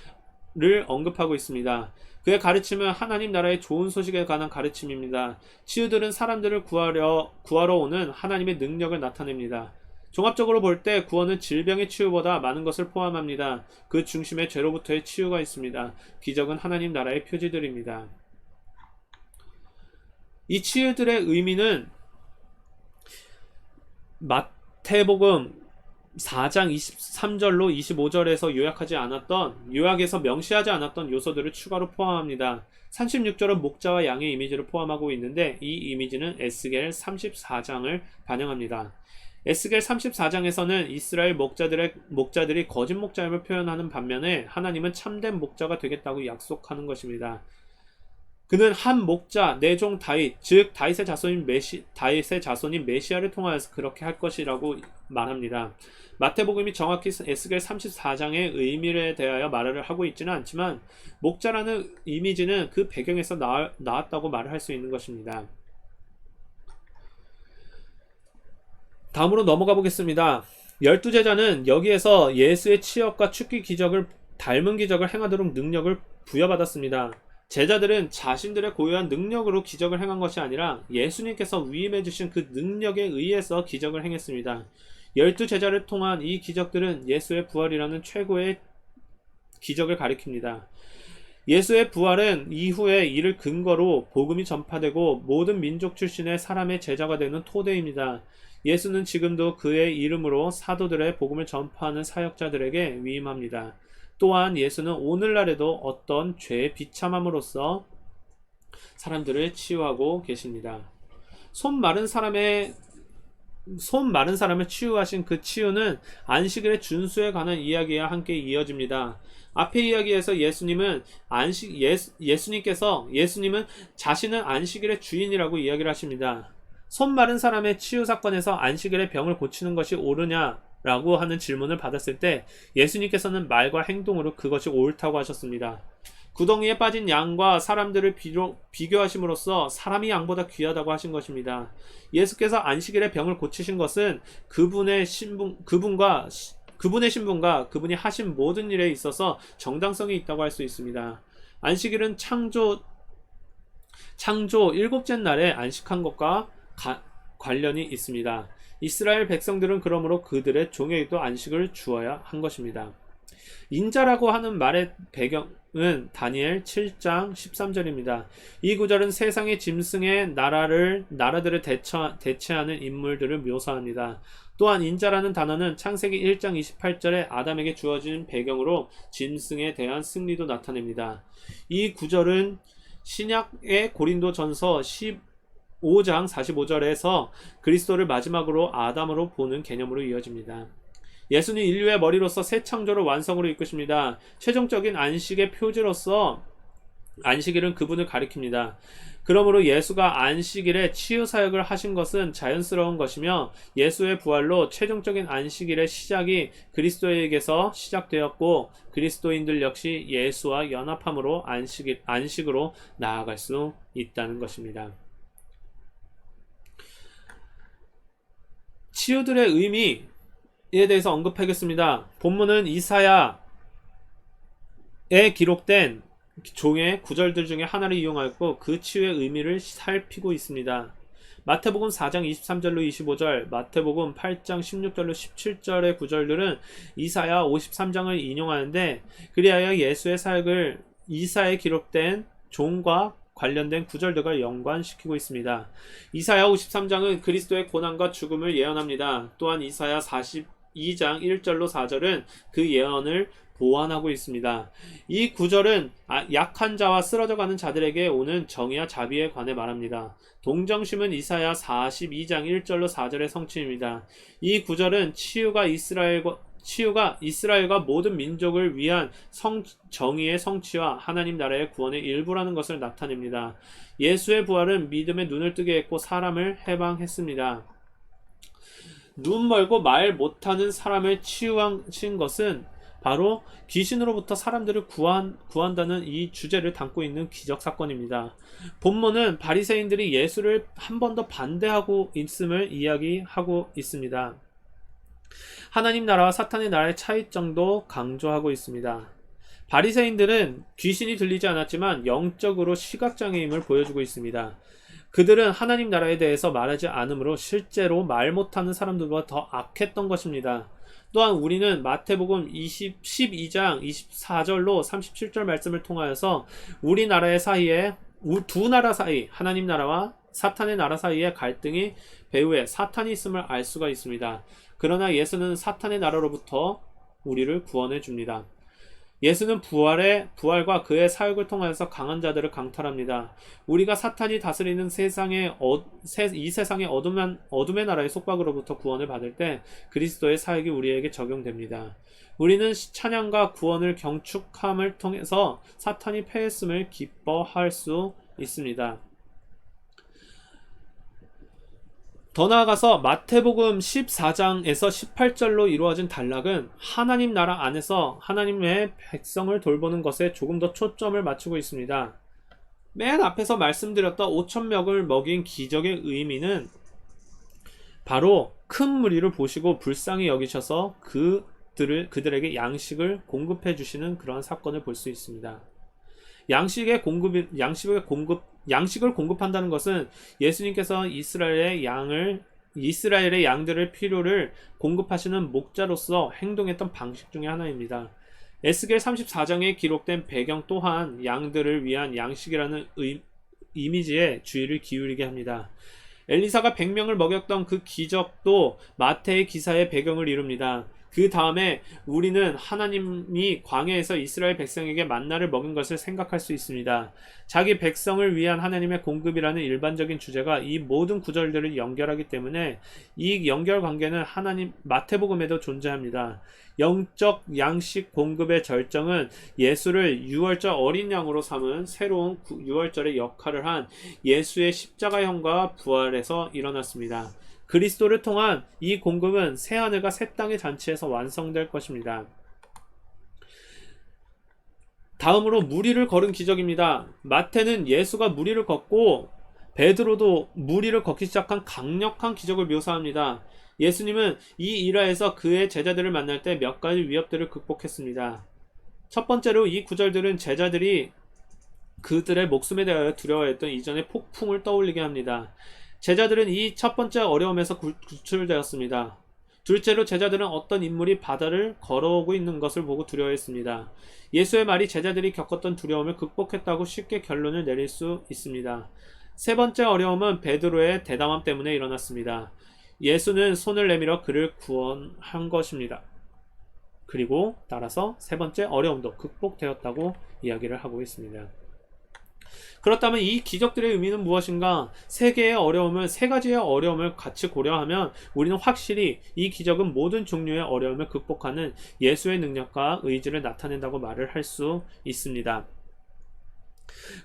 언급하고 있습니다. 그의 가르침은 하나님 나라의 좋은 소식에 관한 가르침입니다. 치유들은 사람들을 구하러 오는 하나님의 능력을 나타냅니다. 종합적으로 볼 때 구원은 질병의 치유보다 많은 것을 포함합니다. 그 중심에 죄로부터의 치유가 있습니다. 기적은 하나님 나라의 표지들입니다. 이 치유들의 의미는 마태복음 4장 23절로 25절에서 요약해서 명시하지 않았던 요소들을 추가로 포함합니다. 36절은 목자와 양의 이미지를 포함하고 있는데 이 이미지는 에스겔 34장을 반영합니다. 에스겔 34장에서는 이스라엘 목자들이 거짓 목자임을 표현하는 반면에 하나님은 참된 목자가 되겠다고 약속하는 것입니다. 그는 한 목자 내 종 다윗, 즉 다윗의 자손인 메시아를 통하여서 그렇게 할 것이라고 말합니다. 마태복음이 정확히 에스겔 34장의 의미에 대하여 말을 하고 있지는 않지만 목자라는 이미지는 그 배경에서 나왔다고 말을 할 수 있는 것입니다. 다음으로 넘어가 보겠습니다. 12제자는 여기에서 예수의 치역과 축기 기적을 닮은 기적을 행하도록 능력을 부여받았습니다. 제자들은 자신들의 고유한 능력으로 기적을 행한 것이 아니라 예수님께서 위임해 주신 그 능력에 의해서 기적을 행했습니다. 12제자를 통한 이 기적들은 예수의 부활이라는 최고의 기적을 가리킵니다. 예수의 부활은 이후에 이를 근거로 복음이 전파되고 모든 민족 출신의 사람의 제자가 되는 토대입니다. 예수는 지금도 그의 이름으로 사도들의 복음을 전파하는 사역자들에게 위임합니다. 또한 예수는 오늘날에도 어떤 죄의 비참함으로써 사람들을 치유하고 계십니다. 손 마른 사람을 치유하신 그 치유는 안식일의 준수에 관한 이야기와 함께 이어집니다. 앞의 이야기에서 예수님은 자신은 안식일의 주인이라고 이야기를 하십니다. 손 마른 사람의 치유 사건에서 안식일의 병을 고치는 것이 옳으냐라고 하는 질문을 받았을 때 예수님께서는 말과 행동으로 그것이 옳다고 하셨습니다. 구덩이에 빠진 양과 사람들을 비교하심으로써 사람이 양보다 귀하다고 하신 것입니다. 예수께서 안식일의 병을 고치신 것은 그분의 신분과 그분이 하신 모든 일에 있어서 정당성이 있다고 할 수 있습니다. 안식일은 창조 일곱째 날에 안식한 것과 관련이 있습니다. 이스라엘 백성들은 그러므로 그들의 종에게도 안식을 주어야 한 것입니다. 인자라고 하는 말의 배경은 다니엘 7장 13절입니다. 이 구절은 세상의 짐승의 나라들을 대체하는 인물들을 묘사합니다. 또한 인자라는 단어는 창세기 1장 28절에 아담에게 주어진 배경으로 짐승에 대한 승리도 나타냅니다. 이 구절은 신약의 고린도전서 15장 45절에서 그리스도를 마지막으로 아담으로 보는 개념으로 이어집니다. 예수는 인류의 머리로서 새 창조를 완성으로 이끄십니다. 최종적인 안식의 표지로서 안식일은 그분을 가리킵니다. 그러므로 예수가 안식일에 치유 사역을 하신 것은 자연스러운 것이며 예수의 부활로 최종적인 안식일의 시작이 그리스도에게서 시작되었고 그리스도인들 역시 예수와 연합함으로 안식으로 나아갈 수 있다는 것입니다. 치유들의 의미에 대해서 언급하겠습니다. 본문은 이사야에 기록된 종의 구절들 중에 하나를 이용하고 그 치유의 의미를 살피고 있습니다. 마태복음 4장 23절로 25절, 마태복음 8장 16절로 17절의 구절들은 이사야 53장을 인용하는데 그리하여 예수의 사역을 이사야에 기록된 종과 관련된 구절들과 연관시키고 있습니다. 이사야 53장은 그리스도의 고난과 죽음을 예언합니다. 또한 이사야 42장 1절로 4절은 그 예언을 보완하고 있습니다. 이 구절은 약한 자와 쓰러져가는 자들에게 오는 정의와 자비에 관해 말합니다. 동정심은 이사야 42장 1절로 4절의 성취입니다. 이 구절은 치유가 이스라엘과 모든 민족을 위한 정의의 성취와 하나님 나라의 구원의 일부라는 것을 나타냅니다. 예수의 부활은 믿음의 눈을 뜨게 했고 사람을 해방했습니다. 눈 멀고 말 못하는 사람을 치유하신 것은 바로 귀신으로부터 사람들을 구한다는 이 주제를 담고 있는 기적 사건입니다. 본문은 바리새인들이 예수를 한 번 더 반대하고 있음을 이야기하고 있습니다. 하나님 나라와 사탄의 나라의 차이점도 강조하고 있습니다. 바리새인들은 귀신이 들리지 않았지만 영적으로 시각장애임을 보여주고 있습니다. 그들은 하나님 나라에 대해서 말하지 않으므로 실제로 말 못하는 사람들보다 더 악했던 것입니다. 또한 우리는 마태복음 12장 24절로 37절 말씀을 통하여서 우리나라의 사이에 두 나라 사이, 하나님 나라와 사탄의 나라 사이에 갈등이 배후에 사탄이 있음을 알 수가 있습니다. 그러나 예수는 사탄의 나라로부터 우리를 구원해 줍니다. 예수는 부활과 그의 사역을 통하여서 강한 자들을 강탈합니다. 우리가 사탄이 다스리는 이 세상의 어둠의 나라의 속박으로부터 구원을 받을 때 그리스도의 사역이 우리에게 적용됩니다. 우리는 찬양과 구원을 경축함을 통해서 사탄이 패했음을 기뻐할 수 있습니다. 더 나아가서 마태복음 14장에서 18절로 이루어진 단락은 하나님 나라 안에서 하나님의 백성을 돌보는 것에 조금 더 초점을 맞추고 있습니다. 맨 앞에서 말씀드렸던 5,000명을 먹인 기적의 의미는 바로 큰 무리를 보시고 불쌍히 여기셔서 그들에게 양식을 공급해 주시는 그러한 사건을 볼 수 있습니다. 양식을 공급한다는 것은 예수님께서 이스라엘의 양들의 필요를 공급하시는 목자로서 행동했던 방식 중의 하나입니다. 에스겔 34장에 기록된 배경 또한 양들을 위한 양식이라는 이미지에 주의를 기울이게 합니다. 엘리사가 100명을 먹였던 그 기적도 마태의 기사의 배경을 이룹니다. 그 다음에 우리는 하나님이 광야에서 이스라엘 백성에게 만나를 먹인 것을 생각할 수 있습니다. 자기 백성을 위한 하나님의 공급이라는 일반적인 주제가 이 모든 구절들을 연결하기 때문에 이 연결 관계는 마태복음에도 존재합니다. 영적 양식 공급의 절정은 예수를 유월절 어린 양으로 삼은 새로운 유월절의 역할을 한 예수의 십자가형과 부활에서 일어났습니다. 그리스도를 통한 이 공급은 새하늘과 새 땅의 잔치에서 완성될 것입니다. 다음으로 무리를 걸은 기적입니다. 마태는 예수가 무리를 걷고 베드로도 무리를 걷기 시작한 강력한 기적을 묘사합니다. 예수님은 이 일화에서 그의 제자들을 만날 때 몇 가지 위협들을 극복했습니다. 첫 번째로 이 구절들은 제자들이 그들의 목숨에 대하여 두려워했던 이전의 폭풍을 떠올리게 합니다. 제자들은 이 첫 번째 어려움에서 구출되었습니다. 둘째로 제자들은 어떤 인물이 바다를 걸어오고 있는 것을 보고 두려워했습니다. 예수의 말이 제자들이 겪었던 두려움을 극복했다고 쉽게 결론을 내릴 수 있습니다. 세 번째 어려움은 베드로의 대담함 때문에 일어났습니다. 예수는 손을 내밀어 그를 구원한 것입니다. 그리고 따라서 세 번째 어려움도 극복되었다고 이야기를 하고 있습니다. 그렇다면 이 기적들의 의미는 무엇인가? 세 가지의 어려움을 같이 고려하면 우리는 확실히 이 기적은 모든 종류의 어려움을 극복하는 예수의 능력과 의지를 나타낸다고 말을 할 수 있습니다.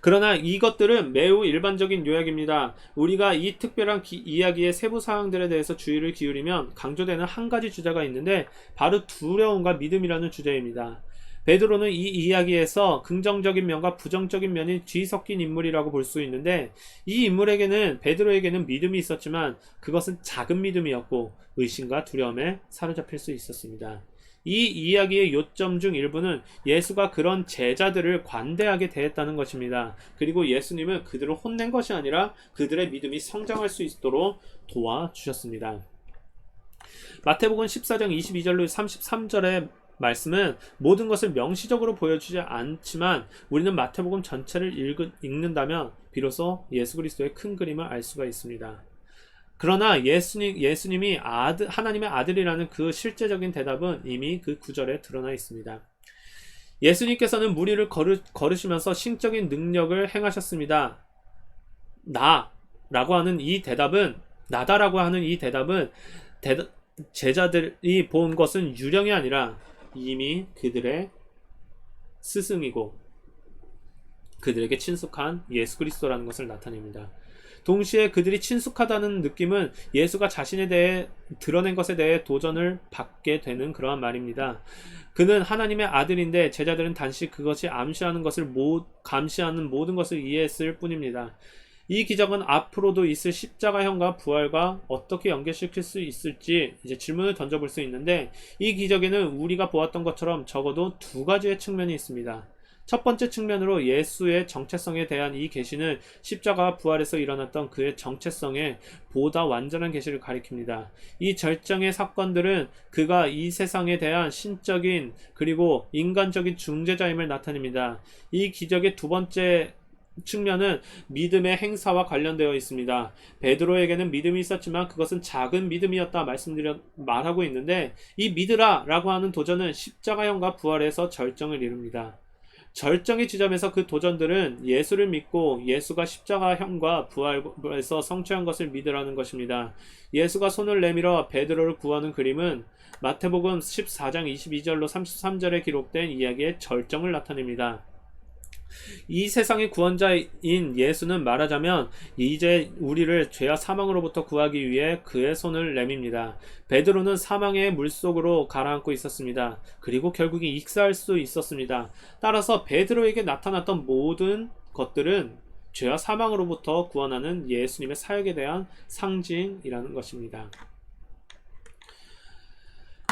그러나 이것들은 매우 일반적인 요약입니다. 우리가 이 특별한 이야기의 세부 사항들에 대해서 주의를 기울이면 강조되는 한 가지 주제가 있는데 바로 두려움과 믿음이라는 주제입니다. 베드로는 이 이야기에서 긍정적인 면과 부정적인 면이 뒤섞인 인물이라고 볼 수 있는데 이 인물에게는 베드로에게는 믿음이 있었지만 그것은 작은 믿음이었고 의심과 두려움에 사로잡힐 수 있었습니다. 이 이야기의 요점 중 일부는 예수가 그런 제자들을 관대하게 대했다는 것입니다. 그리고 예수님은 그들을 혼낸 것이 아니라 그들의 믿음이 성장할 수 있도록 도와주셨습니다. 마태복음 14장 22절로 33절의 말씀은 모든 것을 명시적으로 보여주지 않지만 우리는 마태복음 전체를 읽는다면 비로소 예수 그리스도의 큰 그림을 알 수가 있습니다. 그러나 예수님이 하나님의 아들이라는 그 실제적인 대답은 이미 그 구절에 드러나 있습니다. 예수님께서는 무리를 걸으시면서 신적인 능력을 행하셨습니다. 나다라고 하는 이 대답은 제자들이 본 것은 유령이 아니라 이미 그들의 스승이고 그들에게 친숙한 예수 그리스도라는 것을 나타냅니다. 동시에 그들이 친숙하다는 느낌은 예수가 자신에 대해 드러낸 것에 대해 도전을 받게 되는 그러한 말입니다. 그는 하나님의 아들인데 제자들은 단지 그것이 감시하는 모든 것을 이해했을 뿐입니다. 이 기적은 앞으로도 있을 십자가형과 부활과 어떻게 연결시킬 수 있을지 이제 질문을 던져볼 수 있는데, 이 기적에는 우리가 보았던 것처럼 적어도 두 가지의 측면이 있습니다. 첫 번째 측면으로 예수의 정체성에 대한 이 계시는 십자가와 부활에서 일어났던 그의 정체성에 보다 완전한 계시를 가리킵니다. 이 절정의 사건들은 그가 이 세상에 대한 신적인 그리고 인간적인 중재자임을 나타냅니다. 이 기적의 두 번째 측면은 믿음의 행사와 관련되어 있습니다. 베드로에게는 믿음이 있었지만 그것은 작은 믿음이었다 말하고 있는데, 이 믿으라 라고 하는 도전은 십자가형과 부활에서 절정을 이룹니다. 절정의 지점에서 그 도전들은 예수를 믿고 예수가 십자가형과 부활에서 성취한 것을 믿으라는 것입니다. 예수가 손을 내밀어 베드로를 구하는 그림은 마태복음 14장 22절로 33절에 기록된 이야기의 절정을 나타냅니다. 이 세상의 구원자인 예수는 말하자면 이제 우리를 죄와 사망으로부터 구하기 위해 그의 손을 내밉니다. 베드로는 사망의 물속으로 가라앉고 있었습니다. 그리고 결국에 익사할 수 있었습니다. 따라서 베드로에게 나타났던 모든 것들은 죄와 사망으로부터 구원하는 예수님의 사역에 대한 상징이라는 것입니다.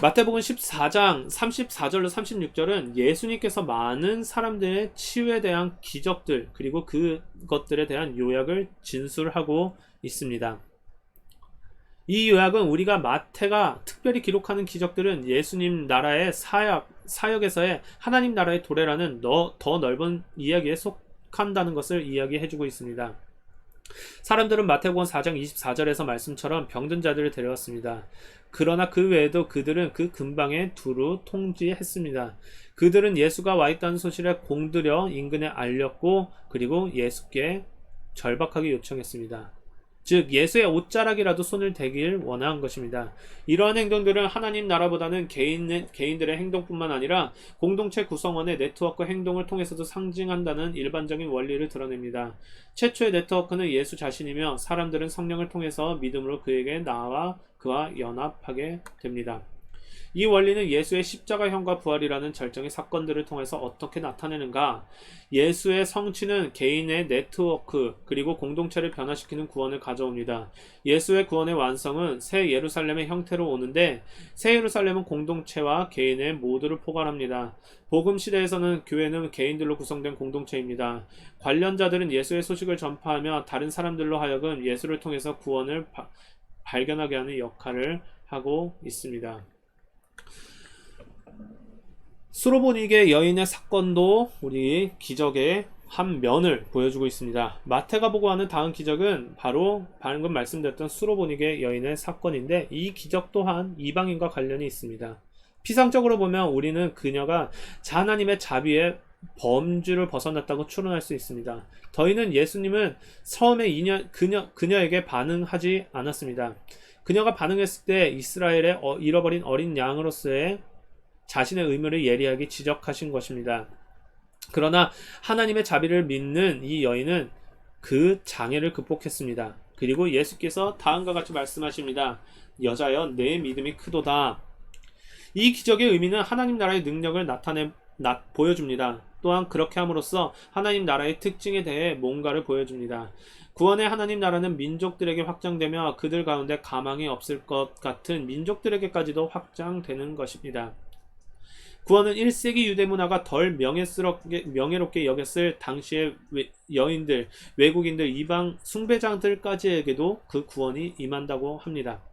마태복음 14장 34절로 36절은 예수님께서 많은 사람들의 치유에 대한 기적들 그리고 그것들에 대한 요약을 진술하고 있습니다. 이 요약은 우리가 마태가 특별히 기록하는 기적들은 예수님 나라의 사역에서의 하나님 나라의 도래라는 더 넓은 이야기에 속한다는 것을 이야기해주고 있습니다. 사람들은 마태복음 4장 24절에서 말씀처럼 병든 자들을 데려왔습니다. 그러나 그 외에도 그들은 그 근방에 두루 통지했습니다. 그들은 예수가 와 있다는 소식을 공들여 인근에 알렸고, 그리고 예수께 절박하게 요청했습니다. 즉 예수의 옷자락이라도 손을 대길 원한 것입니다. 이러한 행동들은 하나님 나라보다는 개인들의 행동뿐만 아니라 공동체 구성원의 네트워크 행동을 통해서도 상징한다는 일반적인 원리를 드러냅니다. 최초의 네트워크는 예수 자신이며, 사람들은 성령을 통해서 믿음으로 그에게 나와 그와 연합하게 됩니다. 이 원리는 예수의 십자가형과 부활이라는 절정의 사건들을 통해서 어떻게 나타내는가? 예수의 성취는 개인의 네트워크 그리고 공동체를 변화시키는 구원을 가져옵니다. 예수의 구원의 완성은 새 예루살렘의 형태로 오는데, 새 예루살렘은 공동체와 개인의 모두를 포괄합니다. 복음 시대에서는 교회는 개인들로 구성된 공동체입니다. 관련자들은 예수의 소식을 전파하며 다른 사람들로 하여금 예수를 통해서 구원을 발견하게 하는 역할을 하고 있습니다. 수로보니게 여인의 사건도 우리 기적의 한 면을 보여주고 있습니다. 마태가 보고하는 다음 기적은 바로 방금 말씀드렸던 수로보니게 여인의 사건인데, 이 기적 또한 이방인과 관련이 있습니다. 피상적으로 보면 우리는 그녀가 하나님의 자비의 범주를 벗어났다고 추론할 수 있습니다. 더이는 예수님은 처음에 그녀에게 반응하지 않았습니다. 그녀가 반응했을 때 이스라엘의 잃어버린 어린 양으로서의 자신의 의무를 예리하게 지적하신 것입니다. 그러나 하나님의 자비를 믿는 이 여인은 그 장애를 극복했습니다. 그리고 예수께서 다음과 같이 말씀하십니다. 여자여, 내 믿음이 크도다. 이 기적의 의미는 하나님 나라의 능력을 보여줍니다. 또한 그렇게 함으로써 하나님 나라의 특징에 대해 뭔가를 보여줍니다. 구원의 하나님 나라는 민족들에게 확장되며 그들 가운데 가망이 없을 것 같은 민족들에게까지도 확장되는 것입니다. 구원은 1세기 유대 문화가 덜 명예롭게 여겼을 당시의 여인들, 외국인들, 이방 숭배자들까지에게도 그 구원이 임한다고 합니다.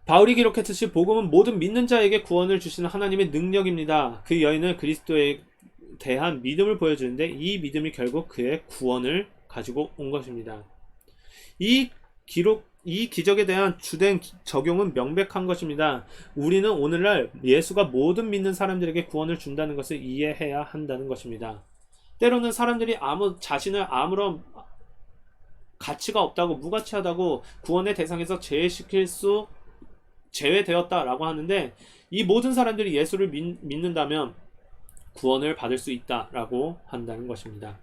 바울이 기록했듯이 복음은 모든 믿는 자에게 구원을 주시는 하나님의 능력입니다. 그 여인은 그리스도에 대한 믿음을 보여주는데, 이 믿음이 결국 그의 구원을 가지고 온 것입니다. 이 기적에 대한 주된 적용은 명백한 것입니다. 우리는 오늘날 예수가 모든 믿는 사람들에게 구원을 준다는 것을 이해해야 한다는 것입니다. 때로는 사람들이 자신을 아무런 가치가 없다고, 무가치하다고 구원의 대상에서 제외되었다라고 하는데, 이 모든 사람들이 예수를 믿는다면 구원을 받을 수 있다라고 한다는 것입니다.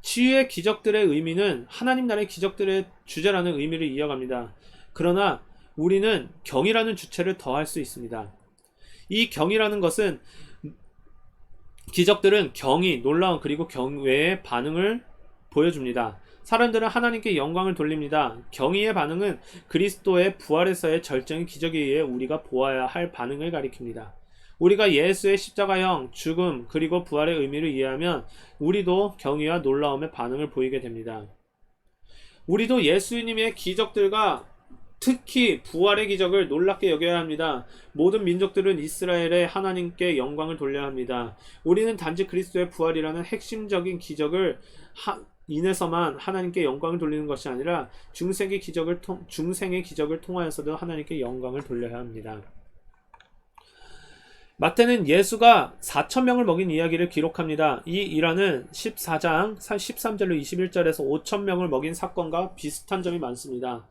치유의 기적들의 의미는 하나님 나라의 기적들의 주제라는 의미를 이어갑니다. 그러나 우리는 경이라는 주체를 더할 수 있습니다. 이 경이라는 것은 기적들은 경이, 놀라운 그리고 경외의 반응을 보여줍니다. 사람들은 하나님께 영광을 돌립니다. 경의의 반응은 그리스도의 부활에서의 절정의 기적에 의해 우리가 보아야 할 반응을 가리킵니다. 우리가 예수의 십자가형, 죽음, 그리고 부활의 의미를 이해하면 우리도 경의와 놀라움의 반응을 보이게 됩니다. 우리도 예수님의 기적들과 특히 부활의 기적을 놀랍게 여겨야 합니다. 모든 민족들은 이스라엘의 하나님께 영광을 돌려야 합니다. 우리는 단지 그리스도의 부활이라는 핵심적인 기적을 인해서만 하나님께 영광을 돌리는 것이 아니라 중생의 기적을 통하여서도 하나님께 영광을 돌려야 합니다. 마태는 예수가 4,000명을 먹인 이야기를 기록합니다. 이 일화는 14장 13절로 21절에서 5,000명을 먹인 사건과 비슷한 점이 많습니다.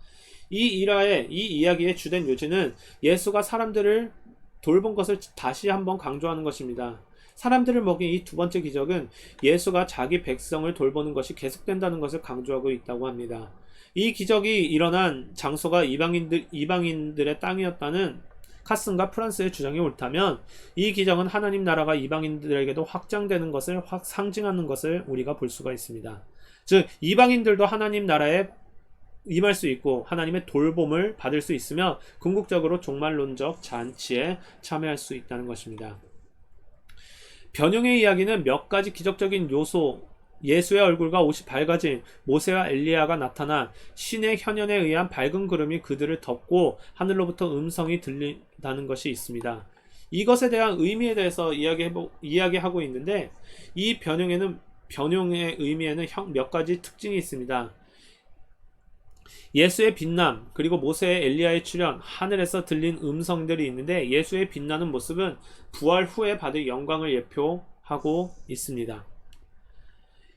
이 이야기의 주된 요지는 예수가 사람들을 돌본 것을 다시 한번 강조하는 것입니다. 사람들을 먹인 이 두 번째 기적은 예수가 자기 백성을 돌보는 것이 계속된다는 것을 강조하고 있다고 합니다. 이 기적이 일어난 장소가 이방인들의 땅이었다는 카슨과 프란스의 주장이 옳다면 이 기적은 하나님 나라가 이방인들에게도 확장되는 것을 상징하는 것을 우리가 볼 수가 있습니다. 즉 이방인들도 하나님 나라에 임할 수 있고 하나님의 돌봄을 받을 수 있으며 궁극적으로 종말론적 잔치에 참여할 수 있다는 것입니다. 변형의 이야기는 몇 가지 기적적인 요소, 예수의 얼굴과 옷이 밝아진 모세와 엘리야가 나타나 신의 현현에 의한 밝은 구름이 그들을 덮고 하늘로부터 음성이 들린다는 것이 있습니다. 이것에 대한 의미에 대해서 이야기하고 있는데 이 변형의 의미에는 몇 가지 특징이 있습니다. 예수의 빛남, 그리고 모세의 엘리야의 출현, 하늘에서 들린 음성들이 있는데 예수의 빛나는 모습은 부활 후에 받을 영광을 예표하고 있습니다.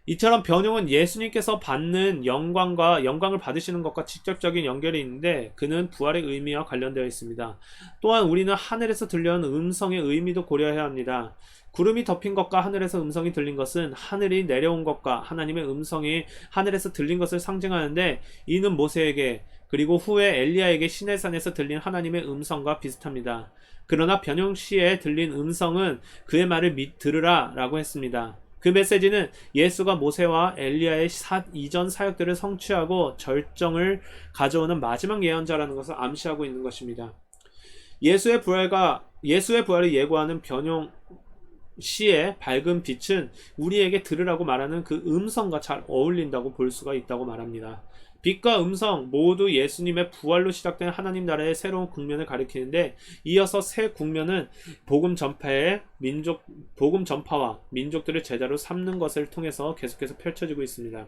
이처럼 변형은 예수님께서 받는 영광을 받으시는 것과 직접적인 연결이 있는데 그는 부활의 의미와 관련되어 있습니다. 또한 우리는 하늘에서 들려오는 음성의 의미도 고려해야 합니다. 구름이 덮인 것과 하늘에서 음성이 들린 것은 하늘이 내려온 것과 하나님의 음성이 하늘에서 들린 것을 상징하는데 이는 모세에게 그리고 후에 엘리야에게 시내산에서 들린 하나님의 음성과 비슷합니다. 그러나 변형 시에 들린 음성은 그의 말을 들으라 라고 했습니다. 그 메시지는 예수가 모세와 엘리야의 이전 사역들을 성취하고 절정을 가져오는 마지막 예언자라는 것을 암시하고 있는 것입니다. 예수의 부활을 예고하는 변형 시의 밝은 빛은 우리에게 들으라고 말하는 그 음성과 잘 어울린다고 볼 수가 있다고 말합니다. 빛과 음성 모두 예수님의 부활로 시작된 하나님 나라의 새로운 국면을 가리키는데 이어서 새 국면은 복음 전파와 민족들을 제자로 삼는 것을 통해서 계속해서 펼쳐지고 있습니다.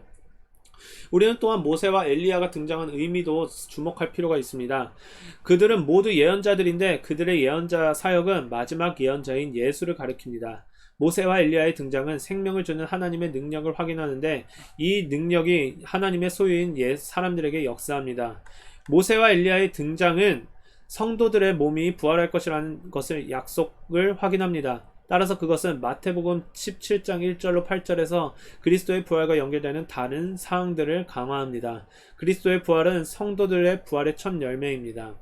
우리는 또한 모세와 엘리야가 등장한 의미도 주목할 필요가 있습니다. 그들은 모두 예언자들인데 그들의 예언자 사역은 마지막 예언자인 예수를 가리킵니다. 모세와 엘리야의 등장은 생명을 주는 하나님의 능력을 확인하는데 이 능력이 하나님의 소유인 사람들에게 역사합니다. 모세와 엘리야의 등장은 성도들의 몸이 부활할 것이라는 것을 약속을 확인합니다. 따라서 그것은 마태복음 17장 1절로 8절에서 그리스도의 부활과 연결되는 다른 사항들을 강화합니다. 그리스도의 부활은 성도들의 부활의 첫 열매입니다.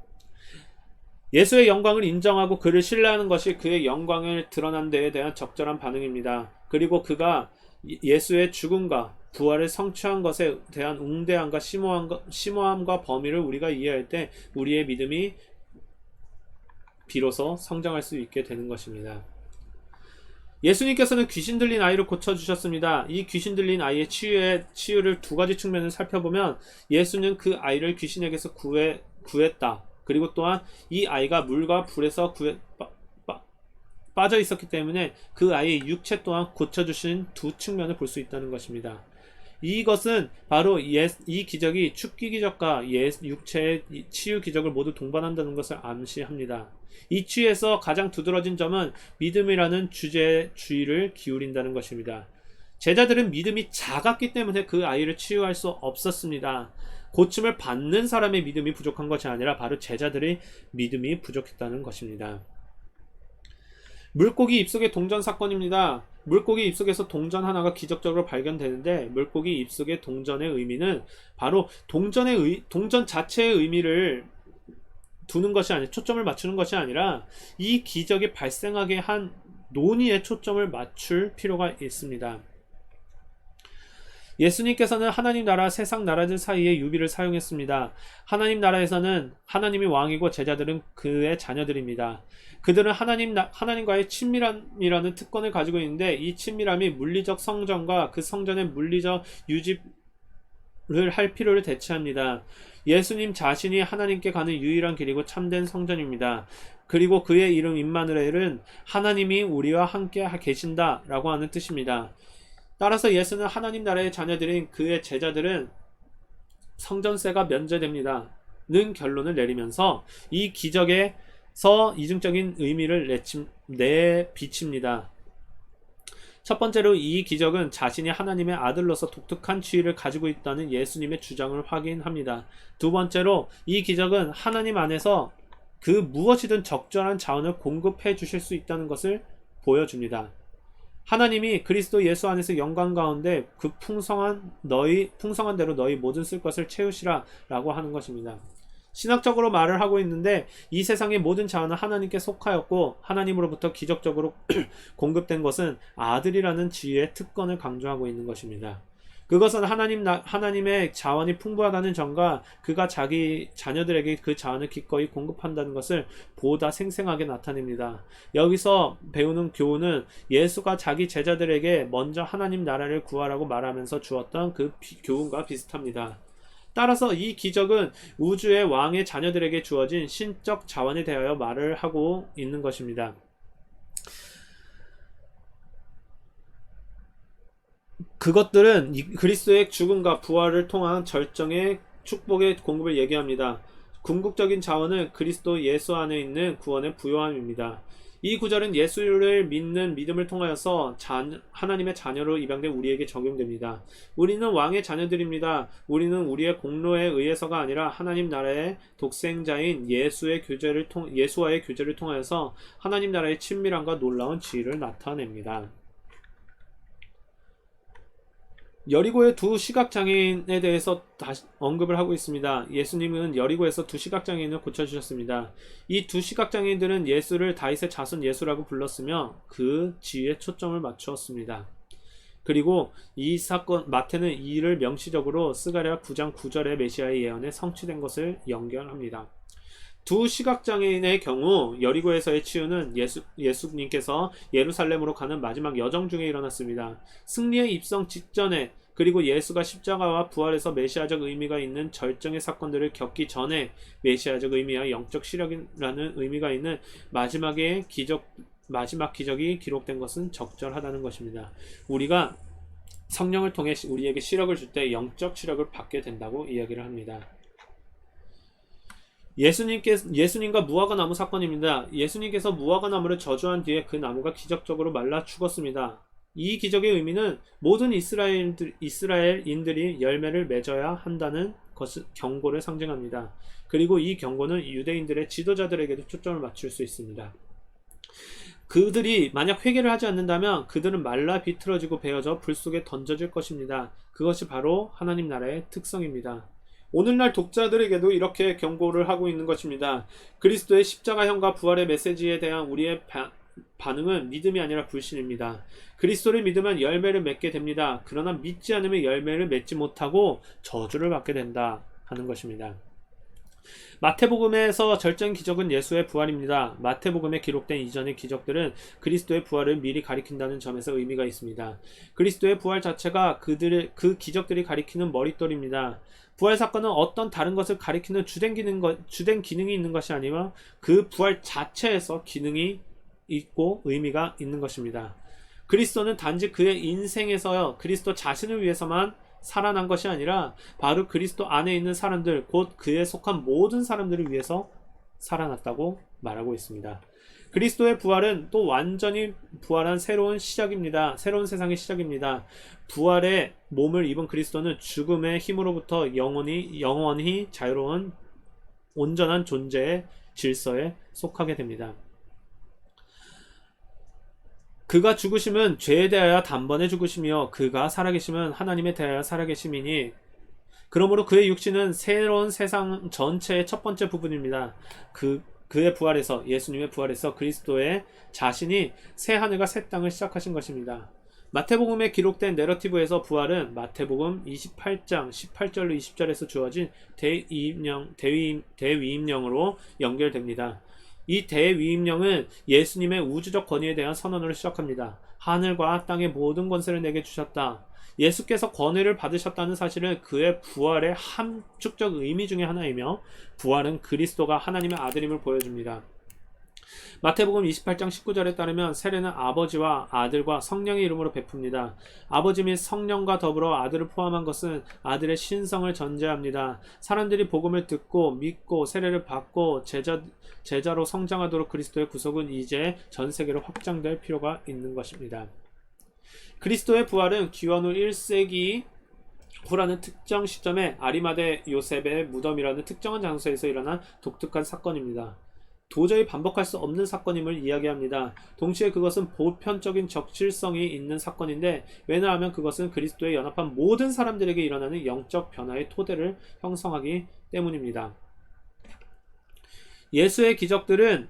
예수의 영광을 인정하고 그를 신뢰하는 것이 그의 영광을 드러난 데에 대한 적절한 반응입니다. 그리고 그가 예수의 죽음과 부활을 성취한 것에 대한 웅대함과 심오함과 범위를 우리가 이해할 때 우리의 믿음이 비로소 성장할 수 있게 되는 것입니다. 예수님께서는 귀신 들린 아이를 고쳐주셨습니다. 이 귀신 들린 아이의 치유를 두 가지 측면을 살펴보면 예수는 그 아이를 귀신에게서 구했다. 그리고 또한 이 아이가 물과 불에서 빠져 있었기 때문에 그 아이의 육체 또한 고쳐주신 두 측면을 볼 수 있다는 것입니다. 이것은 바로 이 기적이 축기 기적과 육체의 치유 기적을 모두 동반한다는 것을 암시합니다. 이 치유에서 가장 두드러진 점은 믿음이라는 주제에 주의를 기울인다는 것입니다. 제자들은 믿음이 작았기 때문에 그 아이를 치유할 수 없었습니다. 고침을 받는 사람의 믿음이 부족한 것이 아니라 바로 제자들의 믿음이 부족했다는 것입니다. 물고기 입속의 동전 사건입니다. 물고기 입속에서 동전 하나가 기적적으로 발견되는데 물고기 입속의 동전의 의미는 바로 동전 자체의 의미를 두는 것이 아니라 초점을 맞추는 것이 아니라 이 기적이 발생하게 한 논의에 초점을 맞출 필요가 있습니다. 예수님께서는 하나님 나라 세상 나라들 사이의 유비를 사용했습니다. 하나님 나라에서는 하나님이 왕이고 제자들은 그의 자녀들입니다. 그들은 하나님과의 친밀함이라는 특권을 가지고 있는데 이 친밀함이 물리적 성전과 그 성전의 물리적 유지를 할 필요를 대체합니다. 예수님 자신이 하나님께 가는 유일한 길이고 참된 성전입니다. 그리고 그의 이름 임마누엘은 하나님이 우리와 함께 계신다 라고 하는 뜻입니다. 따라서 예수는 하나님 나라의 자녀들인 그의 제자들은 성전세가 면제됩니다 는 결론을 내리면서 이 기적에서 이중적인 의미를 내비칩니다. 첫 번째로 이 기적은 자신이 하나님의 아들로서 독특한 지위를 가지고 있다는 예수님의 주장을 확인합니다. 두 번째로 이 기적은 하나님 안에서 그 무엇이든 적절한 자원을 공급해 주실 수 있다는 것을 보여줍니다. 하나님이 그리스도 예수 안에서 영광 가운데 그 풍성한 대로 너희 모든 쓸 것을 채우시라 라고 하는 것입니다. 신학적으로 말을 하고 있는데 이 세상의 모든 자원은 하나님께 속하였고 하나님으로부터 기적적으로 공급된 것은 아들이라는 지위의 특권을 강조하고 있는 것입니다. 그것은 하나님의 자원이 풍부하다는 점과 그가 자기 자녀들에게 그 자원을 기꺼이 공급한다는 것을 보다 생생하게 나타냅니다. 여기서 배우는 교훈은 예수가 자기 제자들에게 먼저 하나님 나라를 구하라고 말하면서 주었던 그 교훈과 비슷합니다. 따라서 이 기적은 우주의 왕의 자녀들에게 주어진 신적 자원에 대하여 말을 하고 있는 것입니다. 그것들은 그리스도의 죽음과 부활을 통한 절정의 축복의 공급을 얘기합니다. 궁극적인 자원은 그리스도 예수 안에 있는 구원의 부요함입니다. 이 구절은 예수를 믿는 믿음을 통하여서 하나님의 자녀로 입양된 우리에게 적용됩니다. 우리는 왕의 자녀들입니다. 우리는 우리의 공로에 의해서가 아니라 하나님 나라의 독생자인 예수와의 교제를 통하여서 하나님 나라의 친밀함과 놀라운 지위를 나타냅니다. 여리고의 두 시각장애인에 대해서 다시 언급을 하고 있습니다. 예수님은 여리고에서 두 시각장애인을 고쳐주셨습니다. 이 두 시각장애인들은 예수를 다윗의 자손 예수라고 불렀으며 그 지위에 초점을 맞추었습니다. 그리고 이 사건 마태는 이를 명시적으로 스가랴 9장 9절의 메시아의 예언에 성취된 것을 연결합니다. 두 시각장애인의 경우 여리고에서의 치유는 예수님께서 예루살렘으로 가는 마지막 여정 중에 일어났습니다. 승리의 입성 직전에 그리고 예수가 십자가와 부활에서 메시아적 의미가 있는 절정의 사건들을 겪기 전에 메시아적 의미와 영적 시력이라는 의미가 있는 마지막 기적이 기록된 것은 적절하다는 것입니다. 우리가 성령을 통해 우리에게 시력을 줄 때 영적 시력을 받게 된다고 이야기를 합니다. 예수님과 무화과 나무 사건입니다. 예수님께서 무화과 나무를 저주한 뒤에 그 나무가 기적적으로 말라 죽었습니다. 이 기적의 의미는 모든 이스라엘인들이 열매를 맺어야 한다는 경고를 상징합니다. 그리고 이 경고는 유대인들의 지도자들에게도 초점을 맞출 수 있습니다. 그들이 만약 회개를 하지 않는다면 그들은 말라 비틀어지고 베어져 불 속에 던져질 것입니다. 그것이 바로 하나님 나라의 특성입니다. 오늘날 독자들에게도 이렇게 경고를 하고 있는 것입니다. 그리스도의 십자가형과 부활의 메시지에 대한 우리의 반응은 믿음이 아니라 불신입니다. 그리스도를 믿으면 열매를 맺게 됩니다. 그러나 믿지 않으면 열매를 맺지 못하고 저주를 받게 된다 하는 것입니다. 마태복음에서 절정 기적은 예수의 부활입니다. 마태복음에 기록된 이전의 기적들은 그리스도의 부활을 미리 가리킨다는 점에서 의미가 있습니다. 그리스도의 부활 자체가 그 기적들이 가리키는 머릿돌입니다. 부활 사건은 어떤 다른 것을 가리키는 주된 기능이 있는 것이 아니라 그 부활 자체에서 기능이 있고 의미가 있는 것입니다. 그리스도는 단지 그의 인생에서요 그리스도 자신을 위해서만 살아난 것이 아니라 바로 그리스도 안에 있는 사람들 곧 그에 속한 모든 사람들을 위해서 살아났다고 말하고 있습니다. 그리스도의 부활은 또 완전히 부활한 새로운 시작입니다. 새로운 세상의 시작입니다. 부활의 몸을 입은 그리스도는 죽음의 힘으로부터 영원히 자유로운 온전한 존재의 질서에 속하게 됩니다. 그가 죽으심은 죄에 대하여 단번에 죽으시며 그가 살아계심은 하나님에 대하여 살아계심이니 그러므로 그의 육신은 새로운 세상 전체의 첫 번째 부분입니다. 그의 부활에서, 예수님의 부활에서 그리스도의 자신이 새 하늘과 새 땅을 시작하신 것입니다. 마태복음에 기록된 내러티브에서 부활은 마태복음 28장 18절로 20절에서 주어진 대위임령으로 연결됩니다. 이 대위임령은 예수님의 우주적 권위에 대한 선언으로 시작합니다. 하늘과 땅의 모든 권세를 내게 주셨다. 예수께서 권위를 받으셨다는 사실은 그의 부활의 함축적 의미 중의 하나이며, 부활은 그리스도가 하나님의 아들임을 보여줍니다. 마태복음 28장 19절에 따르면 세례는 아버지와 아들과 성령의 이름으로 베풉니다. 아버지 및 성령과 더불어 아들을 포함한 것은 아들의 신성을 전제합니다. 사람들이 복음을 듣고 믿고 세례를 받고 제자로 성장하도록 그리스도의 구속은 이제 전 세계로 확장될 필요가 있는 것입니다. 그리스도의 부활은 기원 후 1세기 후라는 특정 시점에 아리마대 요셉의 무덤이라는 특정한 장소에서 일어난 독특한 사건입니다. 도저히 반복할 수 없는 사건임을 이야기합니다. 동시에 그것은 보편적인 적실성이 있는 사건인데, 왜냐하면 그것은 그리스도에 연합한 모든 사람들에게 일어나는 영적 변화의 토대를 형성하기 때문입니다. 예수의 기적들은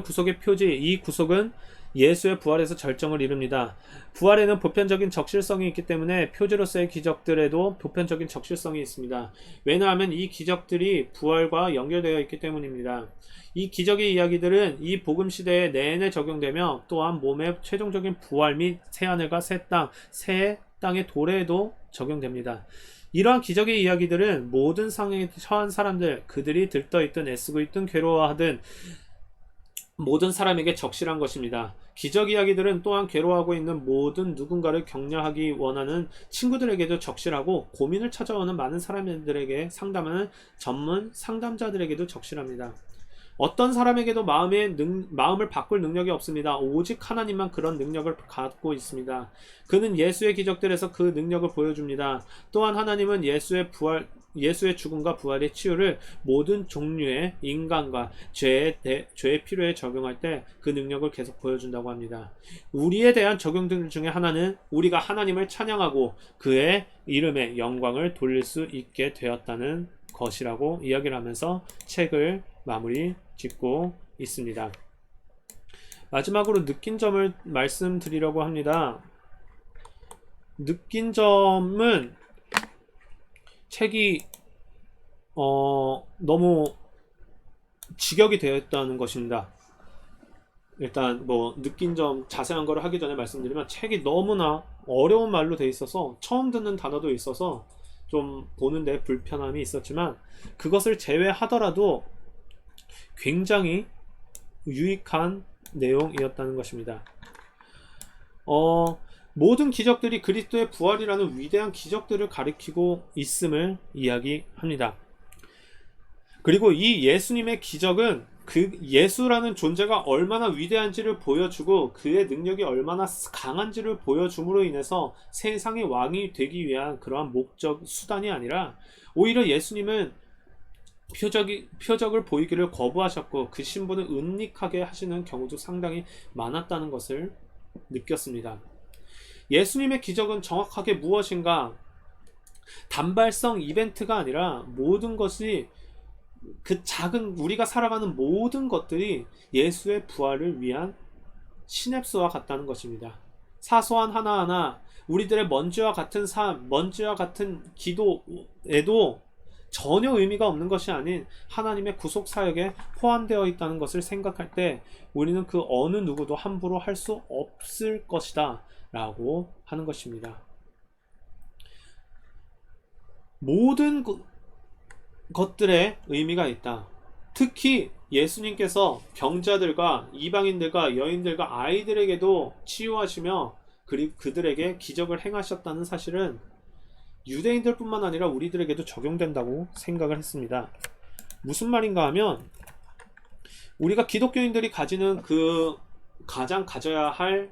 구속의 표지, 이 구속은 예수의 부활에서 절정을 이룹니다. 부활에는 보편적인 적실성이 있기 때문에 표지로서의 기적들에도 보편적인 적실성이 있습니다. 왜냐하면 이 기적들이 부활과 연결되어 있기 때문입니다. 이 기적의 이야기들은 이 복음 시대에 내내 적용되며, 또한 몸의 최종적인 부활 및 새하늘과 새 땅, 새 땅의 도래에도 적용됩니다. 이러한 기적의 이야기들은 모든 상황에 처한 사람들, 그들이 들떠있든 애쓰고 있든 괴로워하든 모든 사람에게 적실한 것입니다. 기적 이야기들은 또한 괴로워하고 있는 모든 누군가를 격려하기 원하는 친구들에게도 적실하고, 고민을 찾아오는 많은 사람들에게 상담하는 전문 상담자들에게도 적실합니다. 어떤 사람에게도 마음을 바꿀 능력이 없습니다. 오직 하나님만 그런 능력을 갖고 있습니다. 그는 예수의 기적들에서 그 능력을 보여줍니다. 또한 하나님은 예수의 죽음과 부활의 치유를 모든 종류의 인간과 죄의 필요에 적용할 때 그 능력을 계속 보여준다고 합니다. 우리에 대한 적용들 중에 하나는 우리가 하나님을 찬양하고 그의 이름에 영광을 돌릴 수 있게 되었다는 것이라고 이야기를 하면서 책을 마무리 짓고 있습니다. 마지막으로 느낀 점을 말씀드리려고 합니다. 느낀 점은 책이 너무 직역이 되어 있다는 것입니다. 일단 느낀 점 자세한 거를 하기 전에 말씀드리면, 책이 너무나 어려운 말로 되어 있어서 처음 듣는 단어도 있어서 좀 보는데 불편함이 있었지만, 그것을 제외하더라도 굉장히 유익한 내용이었다는 것입니다. 모든 기적들이 그리스도의 부활이라는 위대한 기적들을 가리키고 있음을 이야기합니다. 그리고 이 예수님의 기적은 그 예수라는 존재가 얼마나 위대한지를 보여주고 그의 능력이 얼마나 강한지를 보여줌으로 인해서 세상의 왕이 되기 위한 그러한 수단이 아니라, 오히려 예수님은 표적을 보이기를 거부하셨고 그 신분을 은닉하게 하시는 경우도 상당히 많았다는 것을 느꼈습니다. 예수님의 기적은 정확하게 무엇인가? 단발성 이벤트가 아니라 모든 것이, 그 작은 우리가 살아가는 모든 것들이 예수의 부활을 위한 시냅스와 같다는 것입니다. 사소한 하나하나 우리들의 먼지와 같은 삶, 먼지와 같은 기도에도 전혀 의미가 없는 것이 아닌 하나님의 구속 사역에 포함되어 있다는 것을 생각할 때 우리는 그 어느 누구도 함부로 할 수 없을 것이다 라고 하는 것입니다. 모든 것들의 의미가 있다. 특히 예수님께서 병자들과 이방인들과 여인들과 아이들에게도 치유하시며 그리고 그들에게 기적을 행하셨다는 사실은 유대인들 뿐만 아니라 우리들에게도 적용된다고 생각을 했습니다. 무슨 말인가 하면, 우리가 기독교인들이 가지는 그 가장 가져야 할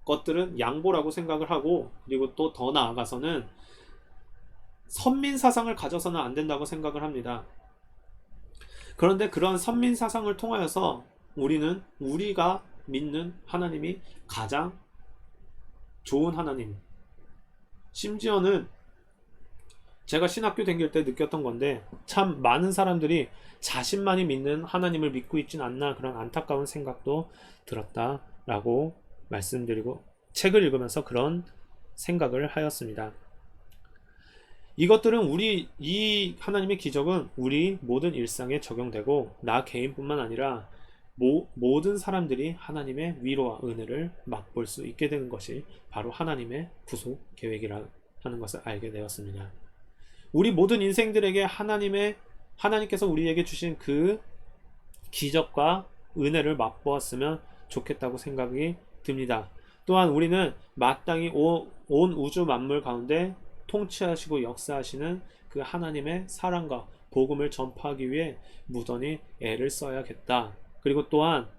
것들은 양보라고 생각을 하고, 그리고 또 더 나아가서는 선민 사상을 가져서는 안 된다고 생각을 합니다. 그런데 그런 선민 사상을 통하여서 우리가 믿는 하나님이 가장 좋은 하나님, 심지어는 제가 신학교 다닐 때 느꼈던 건데, 참 많은 사람들이 자신만이 믿는 하나님을 믿고 있진 않나, 그런 안타까운 생각도 들었다라고 말씀드리고, 책을 읽으면서 그런 생각을 하였습니다. 이것들은 이 하나님의 기적은 우리 모든 일상에 적용되고, 나 개인뿐만 아니라 모든 사람들이 하나님의 위로와 은혜를 맛볼 수 있게 되는 것이 바로 하나님의 구속 계획이라 하는 것을 알게 되었습니다. 우리 모든 인생들에게 하나님께서 우리에게 주신 그 기적과 은혜를 맛보았으면 좋겠다고 생각이 듭니다. 또한 우리는 마땅히 온 우주 만물 가운데 통치하시고 역사하시는 그 하나님의 사랑과 복음을 전파하기 위해 무던히 애를 써야겠다. 그리고 또한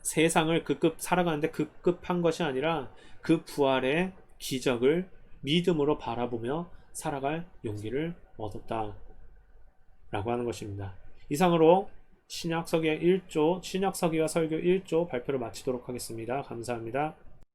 세상을 살아가는데 급급한 것이 아니라 그 부활의 기적을 믿음으로 바라보며 살아갈 용기를 얻었다 라고 하는 것입니다. 이상으로 신약서기와 설교 1조 발표를 마치도록 하겠습니다. 감사합니다.